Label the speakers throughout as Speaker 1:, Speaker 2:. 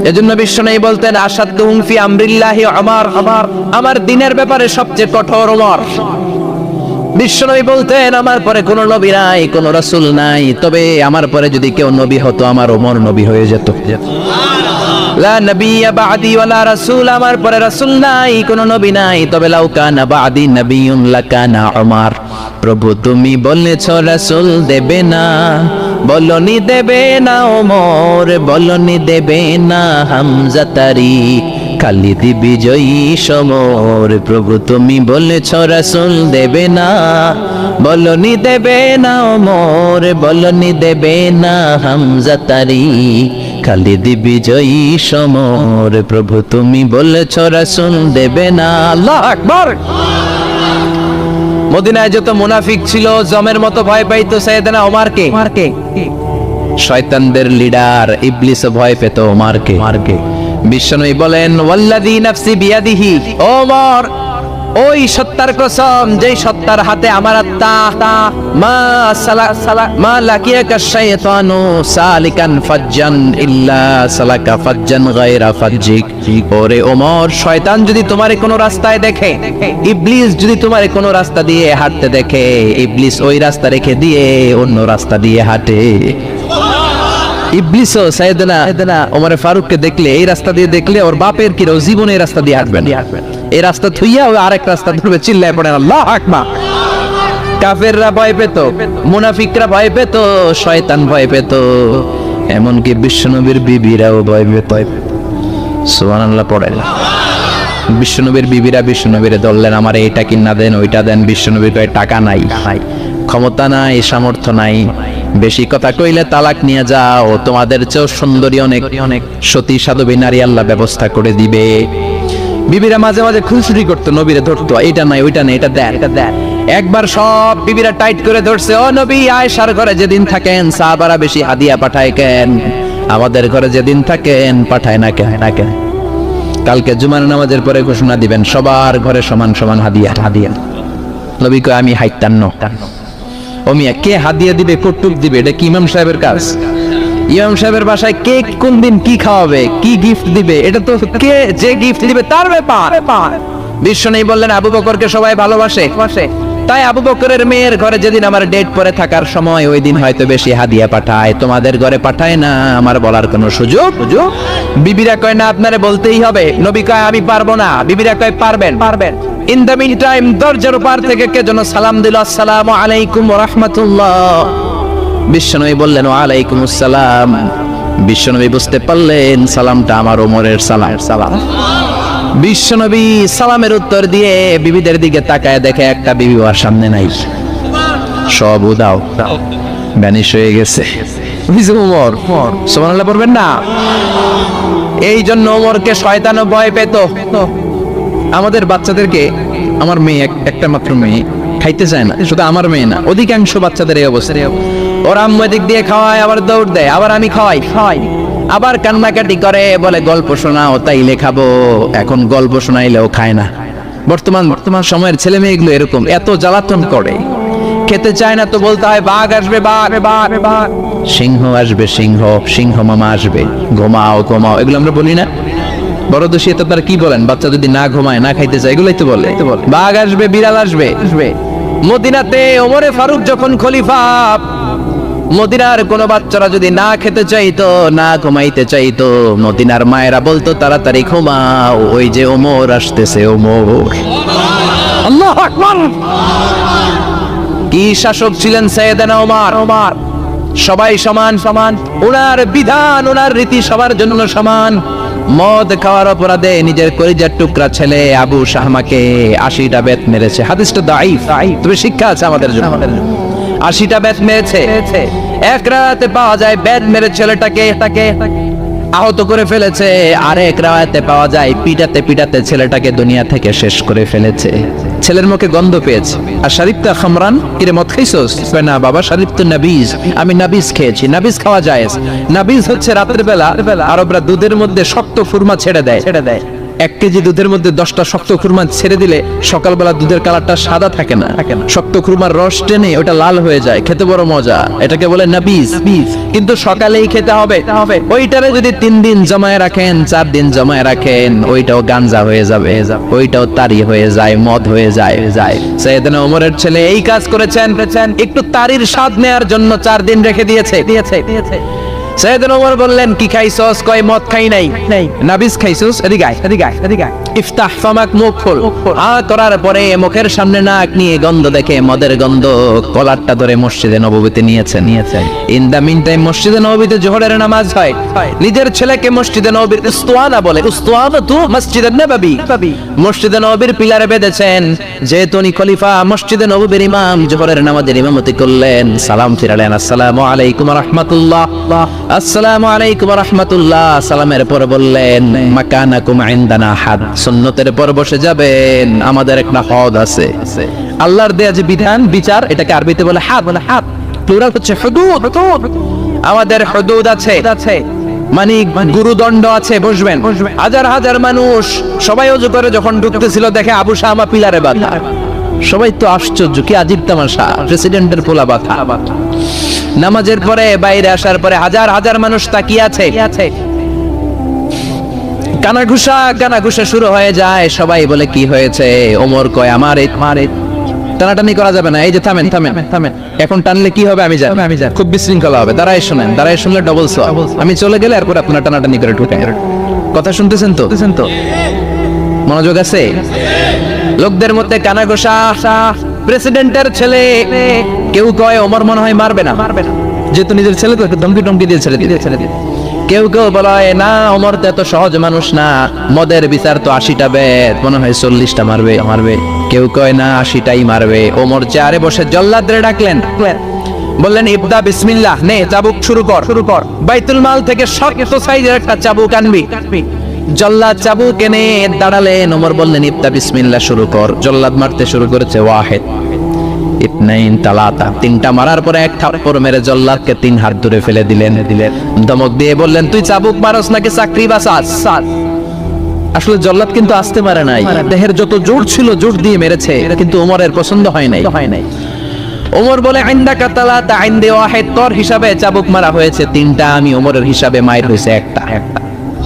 Speaker 1: এজন্য বিশ্বনবী বলতেন আসাদুহুম ফি আমরিল্লাহি ওমর, আমার দ্বীনের ব্যাপারে সবচেয়ে কঠোর ওমর। বিশ্বনবী বলতেন আমার পরে কোনো নবী নাই, কোনো রাসূল নাই, তবে আমার পরে যদি কেউ নবী হতো আমার ওমর নবী হয়ে যেত। লা নবিয়্যা বা'দি ওয়ালা রাসূল, আমার পরে রাসূল নাই, কোনো নবী নাই, তবে লাউ কানা বা'দি নবিয়্যুন লাকানা ওমর। প্রভু তুমি বলেছ রাসূল দেবে না, বলনি দেবে না ওমর, বলনি দেবে না হামজা তারি, খালিদ বিজয়ী সমর। প্রভু তুমি বলেছ রাসূল দেবে না, বলনি দেবে না ওমর, বলনি দেবে না হামজা তারি, খালিদ বিজয়ী সমর। প্রভু তুমি বলেছ রাসূল দেবে না। আল্লাহু আকবার। মদিনায় যত মুনাফিক ছিল জমের মতো ভয় পাইতো সাইয়েদনা ওমরকে। শয়তানদের লিডার ইবলিসও ভয় পেত ওমরকে। বিশ্বনবী বলেন ওয়াল্লাযী নাফসি বিয়াদিহি, ওমর ওই সত্তার কসম যেই সত্তার হাতে আমার আত্মা, মা লাকিয়াকা শাইতানু সালিকান ফাজ্জান ইল্লা সালাকা ফাজ্জান গায়রা ফাজ্জিক। ওরে ওমর, শয়তান যদি তোমারে কোনো রাস্তায় দেখে, ইবলিস যদি তোমারে কোনো রাস্তা দিয়ে হাঁটতে দেখে, ইবলিস ওই রাস্তা রেখে দিয়ে অন্য রাস্তা দিয়ে হাঁটে। ইবলিসও সাইয়েদনা ওমর ফারুককে দেখলে, এই রাস্তা দিয়ে দেখলে ওর বাপের কি জীবনে এই রাস্তা দিয়ে হাঁটবেন, এই রাস্তা থুইয়া ওই আরেক রাস্তা ধরবে, চিল্লায় পড়েন আল্লাহু আকবার। কাফেররা ভয় পেত, মুনাফিকরা ভয় পেত, শয়তান ভয় পেত, এমনকি বিশ্বনবীর বিবিরাও ভয় পেত। সুবহানাল্লাহ পড়েন। বিশ্বনবীর বিবিরা বিশ্বনবীরে ধরলেন আমার এইটা কিনা দেন, ওইটা দেন। বিশ্বনবীর কয় টাকা নাই, ক্ষমতা নাই, সামর্থ্য নাই, বেশি কথা কইলে তালাক নিয়ে যাও, তোমাদের চেয়েও সুন্দরী অনেক সতী সাধবী নারী আল্লাহ ব্যবস্থা করে দিবে। বিবিরা মাঝে মাঝে খুনসুটি করতো, নবীরে ধরতো, এটা নাই ওইটা নাই, এটা দেন। একবার সব বিবিরা টাইট করে ধরছে, ও নবী আয়েশার ঘরে যেদিন থাকেন সাহাবারা বেশি হাদিয়া পাঠায় কেন, আমাদের ঘরে যেদিন থাকেন পাঠায় না কেন? কালকে জুমার নামাজের পরে ঘোষণা দিবেন সবার ঘরে সমান সমান হাদিয়া। নবী কয় আমি হাইতান্ন। ও মিয়া, কে হাদিয়া দিবে, কটুক দিবে, এটা কি ইমাম সাহেবের কাজ? ইমাম সাহেবের বাসায় কে কোন দিন কি খাওয়াবে, কি গিফট দিবে, এটা তো কে যে গিফট দিবে তার ব্যাপার। বিশ্বনবী বললেন আবু বকরকে সবাই ভালোবাসে, তাই আবু বকরের মেয়ের ঘরে যেদিন আমার ডেট পরে থাকার সময় ওই দিন হয়তো বেশি হাদিয়া পাঠায়, তোমাদের ঘরে পাঠায় না, আমার বলার কোনো সুযোগ? বিবিরা কয় না আপনারে বলতেই হবে। নবী কয় আমি পারবো না। বিবিরা কয় পারবেন। ইন দ্য মিন টাইম দরজার পার থেকে কে যেন সালাম দিল, আসসালামু আলাইকুম ওয়া রাহমাতুল্লাহ। বিশ্বনবী বললেন ওয়া আলাইকুমুস সালাম। বিশ্বনবী বুঝতে পারলেন সালামটা আমার ওমরের সালাম। বিশ্বনবী সালামের উত্তর দিয়ে বিবিদের দিকে তাকায় দেখে একটা বিবি ওর সামনে নাই, সব উদাও, ভ্যানিশ হয়ে গেছে। ওমর সুবহানাল্লাহ পড়বেন না? এই জন্য ওমরকে শয়তানও ভয় পেত। আমাদের বাচ্চাদেরকে, আমার মেয়ে একটা মাত্র মেয়ে, খাইতে চায় না, শুধু আমার মেয়ে না, অধিকাংশ বাচ্চাদের এই অবস্থা। ওর আম্মু এদিক দিয়ে খাওয়ায়, আবার দৌড় দেয়, আবার আমি খাওয়াই, আবার কান্নাকাটি করে, বলে গল্প শোনাও, তাইলে খাবো। এখন গল্প শোনাইলেও খায় না। বর্তমান সময়ের ছেলে মেয়েগুলো এরকম, এত জ্বালাতন করে, খেতে চায় না তো বলতে হয় বাঘ আসবে, বাঘ, সিংহ আসবে, সিংহ মামা আসবে, ঘুমাও, এগুলো আমরা বলি না? বড় দোষী তো তারা কি বলেন, বাচ্চা যদি না ঘুমায়, না খাইতে চায়, এগুলোই তো বলে। বাঘ আসবে, বিড়াল আসবে। মদিনাতে ওমরে ফারুক যখন খলিফা, মদিনার কোন বাচ্চারা যদি না খেতে চাইতো, না ঘুমাইতে চাইতো, মদিনার মায়েরা বলতো তাড়াতাড়ি ঘুমাও, ওই যে ওমর আসতেছে, ওমর। আল্লাহু আকবার। কি শাসক ছিলেন সাইয়েদনা ওমর। সবাই সমান, ওনার বিধান, ওনার রীতি সবার জন্য সমান। মদ খাওয়ার অপরাধে নিজের কলিজার টুকরা ছেলে আবু শাহমাকে 80টা বেত মেরেছে। হাদিসটা দাঈফ, তবে শিক্ষা আছে আমাদের জন্য। 80টা বেত মেরেছে। এক রাতে পাওয়া যায় বেত মেরে ছেলেটাকে আহত করে ফেলেছে, আর এক রাতে পাওয়া যায় পিটাতে ছেলেটাকে দুনিয়া থেকে শেষ করে ফেলেছে। ছেলের মুখে গন্ধ পেয়েছে। আর শরীফতা খামরান, কিরে মদ খাইছস? না বাবা, শরীফ তো নাবিজ, আমি নাবিজ খেয়েছি। নাবিজ খাওয়া যায়। নাবিজ হচ্ছে রাতের বেলা আরবরা দুধের মধ্যে শক্ত ফুরমা ছেড়ে দেয়, 1 কেজি দুধের মধ্যে 10টা শক্ত খুরমা ছেড়ে দিলে সকালবেলা দুধের কালারটা সাদা থাকে না, শক্ত খুরমার রস টেনে ওটা লাল হয়ে যায়, খেতে বড় মজা, এটাকে বলে নাবিজ। কিন্তু সকালেই খেতে হবে। ওইটারে যদি 3 দিন জমায়ে রাখেন, 4 দিন জমায়ে রাখেন, ওইটাও গাঞ্জা হয়ে যাবে, ওইটাও তারি হয়ে যায়, মদ হয়ে যায়। সাইয়েদনা ওমরের ছেলে এই কাজ করেছেন, একটু তারির স্বাদ নেয়ার জন্য 4 দিন রেখে দিয়েছে। সাইয়েদনা ওমর বললেন, কি খাইছস? কয় মদ খাই নাই। নাবিজ খাইছস? এদিকে আয়। ইফতাহ ফামাক, মুখ খোল। করার পরে মুখের সামনে নাক নিয়ে গন্ধ দেখে মদের গন্ধ, কলারটা ধরে মসজিদে নববীতে নিয়েছেন। ইন দা মিন টাইম মসজিদে নববীতে জোহরের নামাজ হয়। নিজের ছেলেকে মসজিদে নববীর উস্তানা বলে, উস্তানা তু মসজিদে নববী, মসজিদে নববীর পিলারে বেঁধেছেন। যেহেতু উনি খলিফা, মসজিদে নববীর ইমাম, জোহরের নামাজের ইমামতি করলেন। সালাম ফিরালেন, আসসালামু আলাইকুম ওয়া রাহমাতুল্লাহ, আসসালামু আলাইকুম ওয়া রাহমাতুল্লাহ। সালামের পর বললেন, মাকানাকুম ইনদানা হাদ, সুন্নতের পর বসে যাবেন, আমাদের একটা হদ আছে। আল্লাহর দেয়া যে বিধান, বিচার, এটাকে আরবিতে বলে হাদ, প্লুরাল হচ্ছে হুদুদ। আমাদের হুদুদ আছে, মানে গুরুদণ্ড আছে, বসবেন। হাজার হাজার মানুষ সবাই ওযু করে যখন ঢুকতেছিল, দেখে আবু শামা পিলারে বাঁধা। সবাই তো আশ্চর্য, কি আজীব তামাশা, প্রেসিডেন্টের পোলা বাঁধা। নামাজের পরে বাইরে আসার পরে হাজার হাজার মানুষ তাকিয়ে আছে। কানাঘুষা শুরু হয়ে যায়। সবাই বলে, কি হয়েছে? ওমর কয়, আমার টানাটানি করা যাবে না। এই যে থামেন, এখন টানলে কি হবে আমি জানি, খুব বিশৃঙ্খলা হবে। দাঁড়ায় শুনলে ডবল সওয়াব। আমি চলে গেলে এরপর আপনারা টানাটানি করে ঢুকেন। কথা শুনতেছেন তো? মনোযোগ আছে? লোকদের মধ্যে কানাঘুষা। প্রেসিডেন্টের ছেলে, কেউ কয় ওমর মনে হয় মারবে না, যেহেতু নিজের ছেলে তো একটু ধমকি দিয়ে ছেড়ে দিয়ে। কেউ বলে না, ওমর তো এত সহজ মানুষ না, মদের বিচার তো 80টা বেদ, মনে হয় 40টা মারবে। কেউ কয় না, 80টাই মারবে। ওমর চেয়ারে বসে জল্লাদরে ডাকলেন, বললেন, ইবদা বিসমিল্লাহ, নে চাবুক শুরু কর। বাইতুল মাল থেকে শক্ত সাইজের একটা চাবুক আনবি। জল্লাদ চাবুক এনে দাঁড়ালেন। ওমর বললেন, ইবদা বিসমিল্লাহ, শুরু কর। জল্লাদ মারতে শুরু করেছে। ওয়াহিদ, ইতনাইন, তালাতা, 3টা মারার পরে এক থাপ্পড় মেরে জল্লাদকে 3 হাত দূরে ফেলে দিলেন। ধমক দিয়ে বললেন, তুই চাবুক মারস নাকি চাকরি বাঁচাস? আসলে জল্লাদ কিন্তু আসতে পারে নাই, দেহের যত জোর ছিল জোর দিয়ে মেরেছে, কিন্তু ওমরের পছন্দ হয় নাই। ওমর বলে, ইনদাকা তালাতা, ইনদি ওয়াহিদ, তোর হিসাবে চাবুক মারা হয়েছে 3টা, আমি ওমরের হিসাবে মাইর হয়েছে একটা।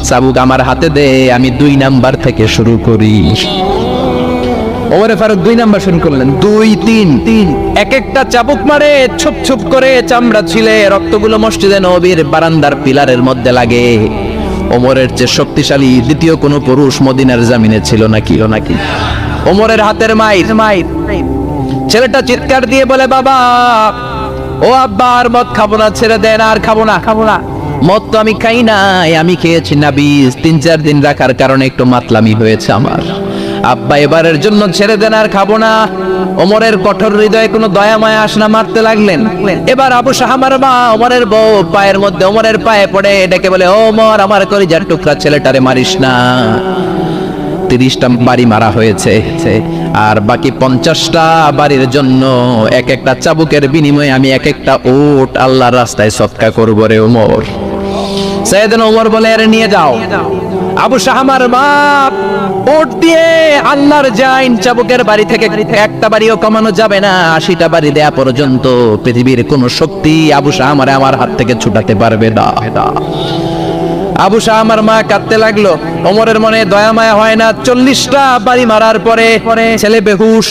Speaker 1: চাবুক আমার হাতে দে, আমি 2 নাম্বার থেকে শুরু করি। ওমরে ফারুক 2 নাম্বার শুরু করলেন। 2, 3, এক একটা চাবুক মারে, ছুপ করে চামড়া ছিলে, রক্তগুলো মসজিদে নববীর বারান্দার পিলারের মধ্যে লাগে। ওমরের চেয়ে শক্তিশালী দ্বিতীয় কোনো পুরুষ মদিনার জমিনে ছিল নাকি? ওমরের হাতের মাইর। ছেলেটা চিৎকার দিয়ে বলে, বাবা, ও আব্বা, আর মদ খাবো না, ছেড়ে দেন, আর খাবো না। মদ তো আমি খাই নাই, আমি খেয়েছি নাবিজ। 3-4 দিন রাখার কারণে একটু মাতলামি হয়েছে আমার। আব্বা, এবারের জন্য ছেড়ে দেন, আর খাবো না। ওমরের কঠোর হৃদয়ে কোনো দয়া মায়া আসে না, মারতে লাগলেন। এবার আবু শাহামার মা, ওমরের বউ, পায়ের মধ্যে ওমরের পায়ে পড়ে ডেকে বলে, ওমর, আমার কলিজার টুকরা ছেলেটারে মারিস না। 30টা বাড়ি মারা হয়েছে, আর বাকি 50টা বাড়ির জন্য এক একটা চাবুকের বিনিময়ে আমি এক একটা উট আল্লাহর রাস্তায় সদকা করব রে ওমর। সাইয়েদনা ওমর বলে, আরে নিয়ে যাও। আবু শাহামার মা উট দিয়ে আল্লাহর জাইন চাবুকের বাড়ি থেকে একটা বাড়িও কমানো যাবে না, 80টা বাড়ি দেয়া পর্যন্ত পৃথিবীর কোন শক্তি আবু শাহামারে আমার হাত থেকে ছুটাতে পারবে না। আবু শাহামার মা কাঁদতে লাগলো। ওমরের মনে দয়া মায়া হয় না। 40টা বাড়ি মারার পরে ছেলে বেহুশ।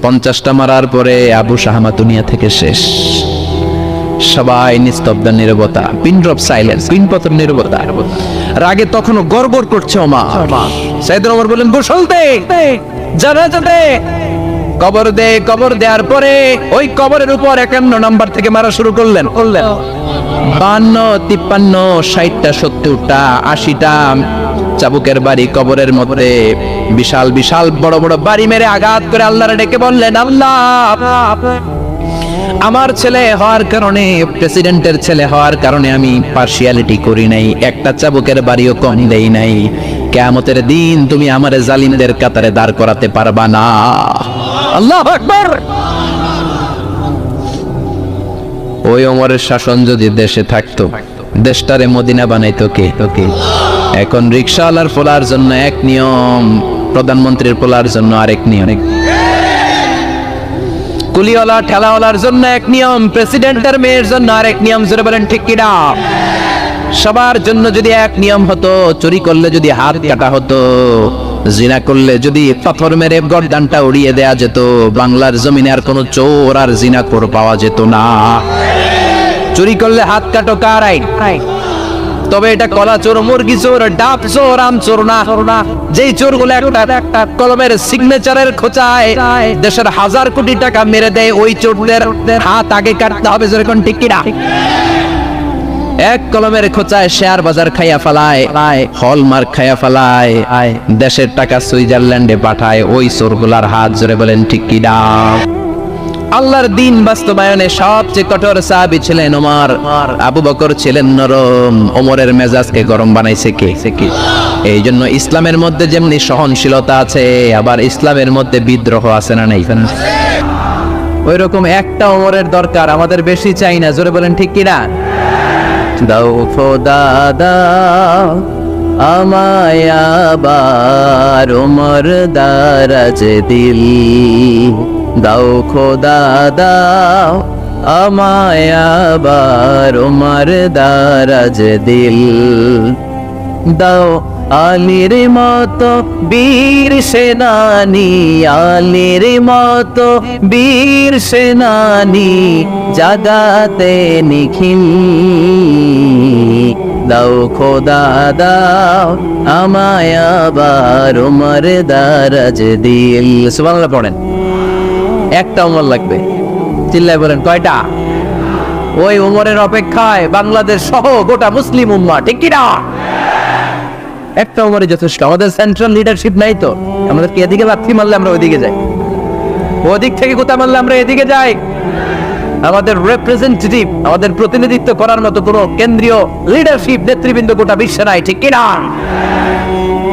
Speaker 1: 50টা মারার পরে আবু শাহামা দুনিয়া থেকে শেষ। সবাই নিস্তব্ধ, নীরবতা, পিন ড্রপ সাইলেন্স, পিনপতন নীরবতা। রাগে তখনও গড়গড় করছে ওমর। সাইয়েদনা ওমর বলেন, গোসল দে, জানাজা দে, কবর দেওয়ার পরে ওই কবরের উপর 51 নাম্বার থেকে মারা শুরু করলেন। 52, 53, 60টা, 70টা, 80টা চাবুকের বাড়ি কবরের মধ্যে বিশাল বড় বাড়ি মেরে আঘাত করে আল্লাহরে ডেকে বললেন, আল্লাহ, আমার ছেলে হওয়ার কারণে, প্রেসিডেন্টের ছেলে হওয়ার কারণে আমি পার্সিয়ালিটি করি নাই, একটা চাবুকের বাড়িও কম দেই নাই। কিয়ামতের দিন তুমি আমারে জালিমদের কাতারে দাঁড় করাতে পারবা না। আল্লাহু আকবার। ওই ওমরের শাসন যদি দেশে থাকতো, দেশটারে মদিনা বানাইতো কে? এখন রিকশাওয়ালার পোলার জন্য এক নিয়ম, প্রধানমন্ত্রীর পোলার জন্য আরেক নিয়ম, কুলিওয়ালা ঠেলাওয়ালার জন্য এক নিয়ম, প্রেসিডেন্টের মেয়ের জন্য আরেক নিয়ম। জোরে বলেন ঠিক কি না? সবার জন্য যদি এক নিয়ম হতো, চুরি করলে যদি হাত কাটা হতো, জিনা করলে যদি পাথর মেরে গর্দানটা উড়িয়ে দেয়া যেত, বাংলার জমিনে আর কোনো চোর আর জিনাখোর পাওয়া যেত না। চুরি করলে হাত কাটো কার আইন? তবে এটা কলা চোর, মুরগি চোর, ডাব চোর, আম চোর না। যেই চোরগুলো একটা কলমের সিগনেচারের খোঁচায় দেশের 1000 কোটি টাকা মেরে দেয়, ওই চোরদের হাত আগে কাটতে হবে। যেরকম ঠিক কিনা? এক কলমের খোঁচায় শেয়ার বাজার খাইয়া ফেলায়, হলমার্ক খাইয়া ফেলায়, দেশের টাকা সুইজারল্যান্ডে পাঠায়, ওই চোরগুলার হাত। জোরে বলেন ঠিক কিনা? আল্লাহর দিন বাস্তবায়নে সবচেয়ে কঠোর সাহাবী ছিলেন ওমর। আবু বকর ছিলেন নরম, ওমরের মেজাজকে গরম বানাইছে কে? এই জন্য ইসলামের মধ্যে যেমনি সহনশীলতা আছে, আবার ইসলামের মধ্যে বিদ্রোহ আছে না নাই? ওই রকম একটা ওমরের দরকার, আমাদের বেশি চাই না। জোরে বলেন ঠিক কিনা? দাও খোদা দাও আমায় আবার ওমর দারাজ দিল, দাও খোদা দাও আমায় আবার ওমর দারাজ দিল, দাও আলীর মতো বীর সেনানি, আলীর মতো বীর সেনানি জাগাতে নিখিল, দাও খোদা দাও আমায় আবার ওমর দারাজ দিল। সুবহানাল্লাহ পড়েন। একটা ওমর লাগবে, চিল্লায় বলেন কয়টা? ওই ওমরের অপেক্ষায় বাংলাদেশ সহ গোটা মুসলিম উম্মাহ, ঠিক কি না? একটা ওমরে যথেষ্ট। আমাদের সেন্ট্রাল লিডারশিপ নাই তো, আমাদেরকে এদিকে লাথি মারলে আমরা ওইদিকে যাই, ওদিক থেকে গোতা মারলে আমরা এদিকে যাই। আমাদের রিপ্রেজেন্টেটিভ, আমাদের প্রতিনিধিত্ব করার মতো কোনো কেন্দ্রীয় লিডারশিপ নেতৃবৃন্দ গোটা বিশ্বে নাই, ঠিক কি না?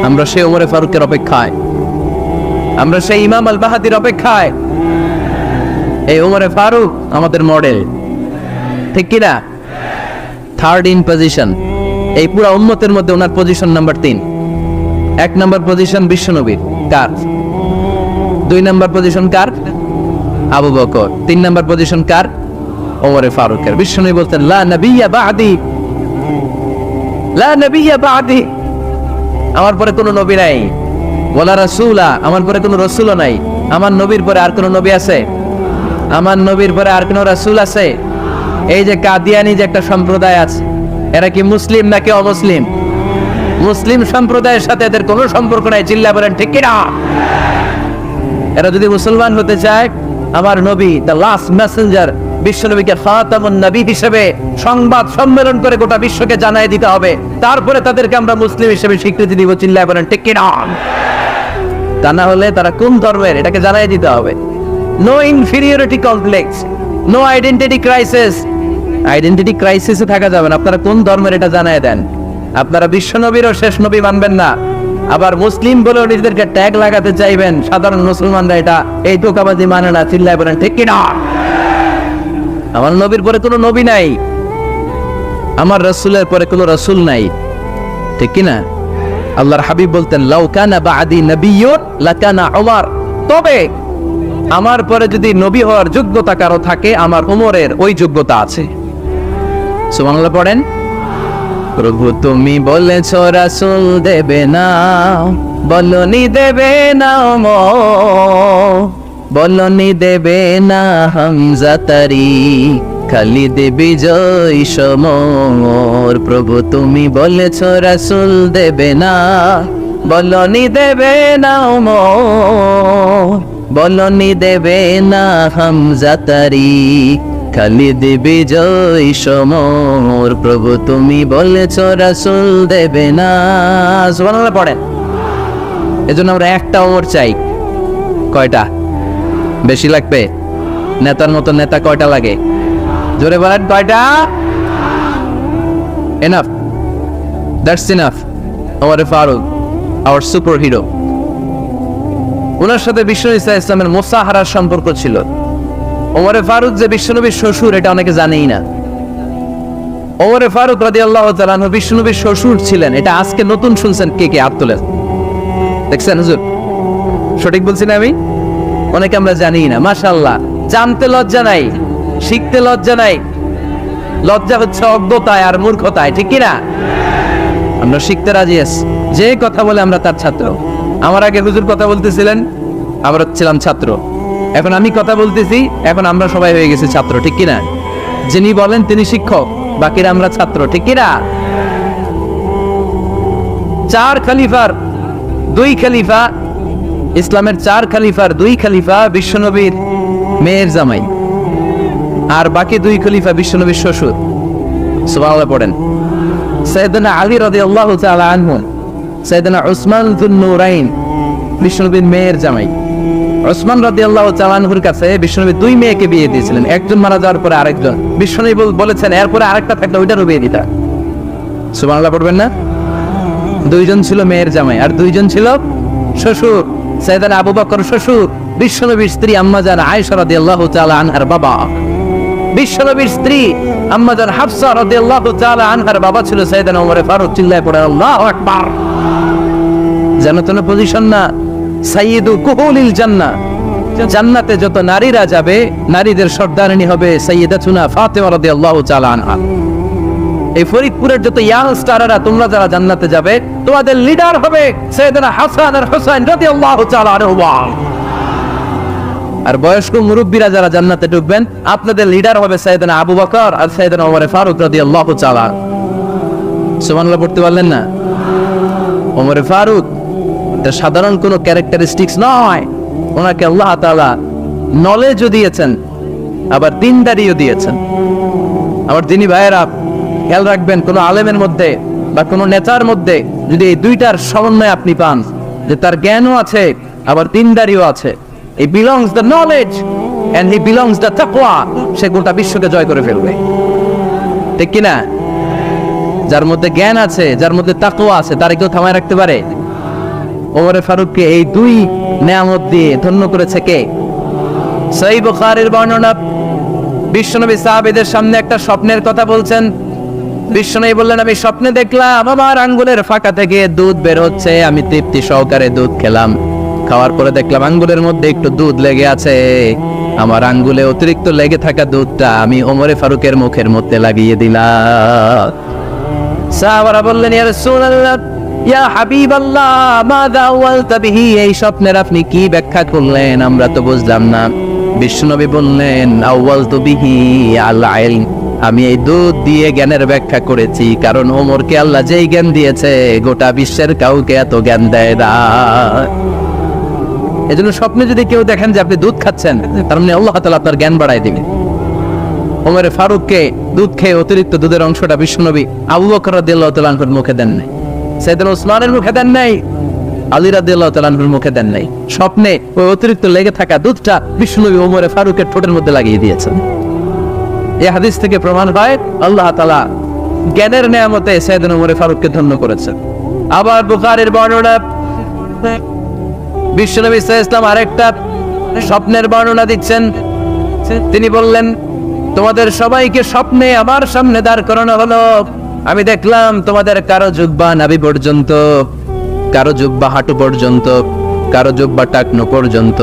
Speaker 1: আমরা সেই ওমরে ফারুকের অপেক্ষায়, আমরা সেই ইমাম আল মাহদির অপেক্ষায়। এই ওমরে ফারুক আমাদের মডেল, ঠিক কি না? থার্ড ইন পজিশন এই পুরা উম্মতের মধ্যে ওনার পজিশন নাম্বার 3। 1 নাম্বার পজিশন বিশ্বনবীর, কার? 2 নাম্বার পজিশন কার? আবু বকর। 3 নাম্বার পজিশন কার? ওমরে ফারুকের। বিশ্বনবী বলতেন লা নবিয়্যা বা'দি, লা নবিয়্যা বা'দি, আমার পরে কোনো নবী নাই। ওয়ালা রাসূলা, আমার পরে কোনো রাসূলও নাই। আমার নবীর পরে আর কোনো নবী আছে? আমার নবীর পরে আর কোনো রাসূল আছে? এই যে কাদিয়ানি যে একটা সম্প্রদায় আছে, এরা কি মুসলিম নাকি অমুসলিম? মুসলিম সম্প্রদায়ের সাথে এদের কোনো সম্পর্ক নাই। চিল্লা বলেন ঠিক কি না? এরা যদি মুসলমান হতে চায়, আমার নবী দ্য লাস্ট মেসেঞ্জার বিশ্বনবীকে খাতামুন নবী হিসেবে সংবাদ সম্মেলন করে গোটা বিশ্বকে জানাই দিতে হবে, তারপরে তাদেরকে আমরা মুসলিম হিসেবে স্বীকৃতি দিব। চিল্লা বলেন ঠিক কি না? তা না হলে তারা কোন ধর্মের এটাকে জানাই দিতে হবে। No inferiority complex, no identity crisis. Identity ক্রাইসিসে থাকা যাবে না। আপনারা কোন ধর্মের এটা জানায় দেন। আপনারা বিশ্ব নবীরও শেষ নবী মানবেন না, আবার মুসলিম বলেও নিজেদেরকে ট্যাগ লাগাতে চাইবেন। সাধারণ মুসলমানরা এটা এই ধোঁকাবাজি মানে না। চিল্লায় বলেন ঠিক কি না? আমার নবীর পরে কোনো নবী নাই, আমার রাসূলের পরে কোনো রাসূল নাই, ঠিক কি না? আল্লাহর হাবিব বলতেন লাউ কানা বা'দি নাবিয়্যুন লাকানা উমর, তবে আমার পরে যদি নবী হওয়ার যোগ্যতা কারো থাকে, আমার উমরের ওই যোগ্যতা আছে। সুবহানাল্লাহ পড়েন। প্রভু তুমি বলেছো রাসূল দেবে না, বলনি দেবে না বলনি দেবে না হামজা তারি, খালিদ বিজয় সমর। প্রভু তুমি বলেছো রাসূল দেবে না, বলনি দেবে না বলনি দেবে না হামজা তারি, খালিদ বিজয় সমর। প্রভু তুমি বলেছো রাসূল দেবে না। সুবহানাল্লাহ পড়েন। এজন্য আমরা একটা ওমর চাই। কয়টা? বেশি লাগবে? নেতার মতো নেতা কয়টা লাগে? জোরে বলেন কয়টা? Enough, that's enough. Omar Farooq our super hero. ওনার সাথে বিশ্বনবী সাল্লাল্লাহু আলাইহি ওয়াসাল্লামের মুসাহারার সম্পর্ক ছিল। ওমর ফারুক যে বিশ্বনবীর শ্বশুর, এটা অনেকে জানেই না। ওমরে ফারুক রাদিয়াল্লাহু তাআলা আনহু বিশ্বনবীর শ্বশুর ছিলেন। এটা আজকে নতুন শুনছেন, কে হাত তোলেন? দেখছেন হুজুর, সঠিক বলছি না আমি? অনেকে আমরা জানি না। মাশাআল্লাহ, জানতে লজ্জা নাই, শিখতে লজ্জা নাই। লজ্জা হচ্ছে অজ্ঞতায় আর মূর্খতায়, ঠিক কি না? আমরা শিখতে রাজি আছি। যে কথা বলে আমরা তার ছাত্র। আমার আগে হুজুর কথা বলতেছিলেন, আমরা ছিলাম ছাত্র। এখন আমি কথা বলতেছি, এখন আমরা সবাই হয়ে গেছি ছাত্র, ঠিক কি না? যিনি বলেন তিনি শিক্ষক, বাকিরা আমরা ছাত্র, ঠিক কি না? 4 খলিফার 2 খলিফা, ইসলামের 4 খলিফার 2 খলিফা বিশ্বনবীর মেয়ের জামাই, আর বাকি 2 খলিফা বিশ্বনবীর শ্বশুর। সুবহানাল্লাহ পড়েন। সাইয়েদনা আলী রাদিয়াল্লাহু তাআলা আনহু, সাইয়েদনা উসমান যুন নূরাইন বিশ্বনবীর মেয়ের জামাই। উসমান রাদিয়াল্লাহু তাআলা আনহুর কাছে বিশ্বনবী 2 মেয়েকে বিয়ে দিয়েছিলেন। একজন মারা যাওয়ার পরে আরেকজন। বিশ্বনবী বলেছেন এরপরে আরেকটা থাকলে ওইটারও বিয়ে দিতা। সুবহানাল্লাহ পড়বেন না? 2 জন ছিল মেয়ের জামাই আর 2 জন ছিল শ্বশুর। সাইয়েদনা আবু বকর শ্বশুর, বিশ্বনবীর স্ত্রী আম্মা জান আয়েশা রাদিয়াল্লাহু তাআলা আনহার বাবা। বিশ্বনবীর স্ত্রী আম্মা জান হাফসা রাদিয়াল্লাহু তাআলা আনহার বাবা ছিল সাইয়েদনা ওমর ফারুক। চিল্লায় পড়ে আল্লাহু আকবার। জান্নাতুল পজিশন না, সাইয়্যিদু কুহুলিল জান্নাহ। জান্নাতে যত নারীরা যাবে, নারীদের সর্দারিনী হবে সাইয়্যিদাতুনা ফাতেমা রাদিয়াল্লাহু তাআলা আনহা। এই ফরিদপুরের যত ইয়াং স্টাররা, তোমরা যারা জান্নাতে যাবে, তোমাদের লিডার হবে সাইয়েদনা হাসান আর হুসাইন রাদিয়াল্লাহু তাআলা আনহুমা। আর বয়স্ক মুরব্বীরা যারা জান্নাতে ঢুকবেন, আপনাদের লিডার হবে সাইয়েদনা আবু বকর আর সাইয়েদনা ওমর ফারুক রাদিয়াল্লাহু তাআলা। সুবহানাল্লাহ পড়তে পারলেন না? ওমর ফারুক এটা সাধারণ কোনো ক্যারেক্টারিস্টিক্স নয়। ওনাকে আল্লাহ তাআলা নলেজও দিয়েছেন, আবার দিনদারিও দিয়েছেন। আবার দিনী ভাইয়েরা খেয়াল রাখবেন, কোনো আলেমের মধ্যে বা কোনো নেতার মধ্যে যদি এই দুইটার সমন্বয় আপনি পান, যে তার জ্ঞানও আছে আবার দিনদারিও আছে, he belongs the knowledge and he belongs the taqwa, সে গোটা বিশ্বকে জয় করে ফেলবে, ঠিক কিনা? যার মধ্যে জ্ঞান আছে, যার মধ্যে তাকওয়া আছে, তার কেউ থামায় রাখতে পারে? ওমর ফারুককে এই 2 নেয়ামত দিয়ে ধন্য করেছে কে? সহিহ বুখারীর বর্ণনা, বিশ্বনবী সাহাবীদের সামনে একটা স্বপ্নের কথা বলছেন। বিশ্বনবী বললেন, আমি স্বপ্নে দেখলাম আমার আঙ্গুলের ফাঁকা থেকে দুধ বের হচ্ছে। আমি তৃপ্তি সহকারে দুধ খেলাম। খাওয়ার পরে দেখলাম আঙ্গুলের মধ্যে একটু দুধ লেগে আছে। আমার আঙ্গুলে অতিরিক্ত লেগে থাকা দুধটা আমি ওমর ফারুকের মুখের মধ্যে লাগিয়ে দিলাম। সাহাবারা বললেন, ইয়া রাসূলুল্লাহ, ইয়া হাবিবাল্লাহ, মাযা আওয়ালতা বিহি, এই স্বপ্নের আপনি কি ব্যাখ্যা করলেন? আমরা তো বুঝলাম না। বিশ্বনবী বললেন, আওয়ালতু বিহি আল ইলম, আমি এই দুধ দিয়ে জ্ঞানের ব্যাখ্যা করেছি, কারণ ওমরকে আল্লাহ যেই জ্ঞান দিয়েছে গোটা বিশ্বের কাউকে এত জ্ঞান দেয় না। এজন্য স্বপ্নে যদি কেউ দেখেন যে আপনি দুধ খাচ্ছেন, তার মানে আল্লাহ তাআলা আপনার জ্ঞান বাড়ায় দিবেন। ওমর ফারুককে দুধ খেয়ে অতিরিক্ত দুধের অংশটা বিশ্বনবী আবু বকর রাদিয়াল্লাহু তাআলা আনহুর মুখে দেন নাই, সাইয়েদনা ওসমানের মুখে দেন নাই, আলী রাদিয়াল্লাহু তাআলা আনহুর মুখে দেন নাই। স্বপ্নে ওই অতিরিক্ত লেগে থাকা দুধটা বিশ্বনবী ওমর ফারুকের ঠোঁটের মধ্যে লাগিয়ে দিয়েছেন। এই হাদিস থেকে প্রমাণ হয় আল্লাহ তাআলা জ্ঞানের নেয়ামতে সাইয়েদনা ওমর ফারুককে ধন্য করেছেন। আবার বুখারীর বর্ণনা, বিশ্বনবী সাল্লাল্লাহু আলাইহি ওয়াসাল্লাম আরেকটা স্বপ্নের বর্ণনা দিচ্ছেন। তিনি বললেন, তোমাদের সবাইকে স্বপ্নে আমার সামনে দাঁড় করানো হলো। আমি দেখলাম তোমাদের কারো জুব্বা নাভি পর্যন্ত, কারো জুব্বা হাঁটু পর্যন্ত, কারো জুব্বা টাকনো পর্যন্ত।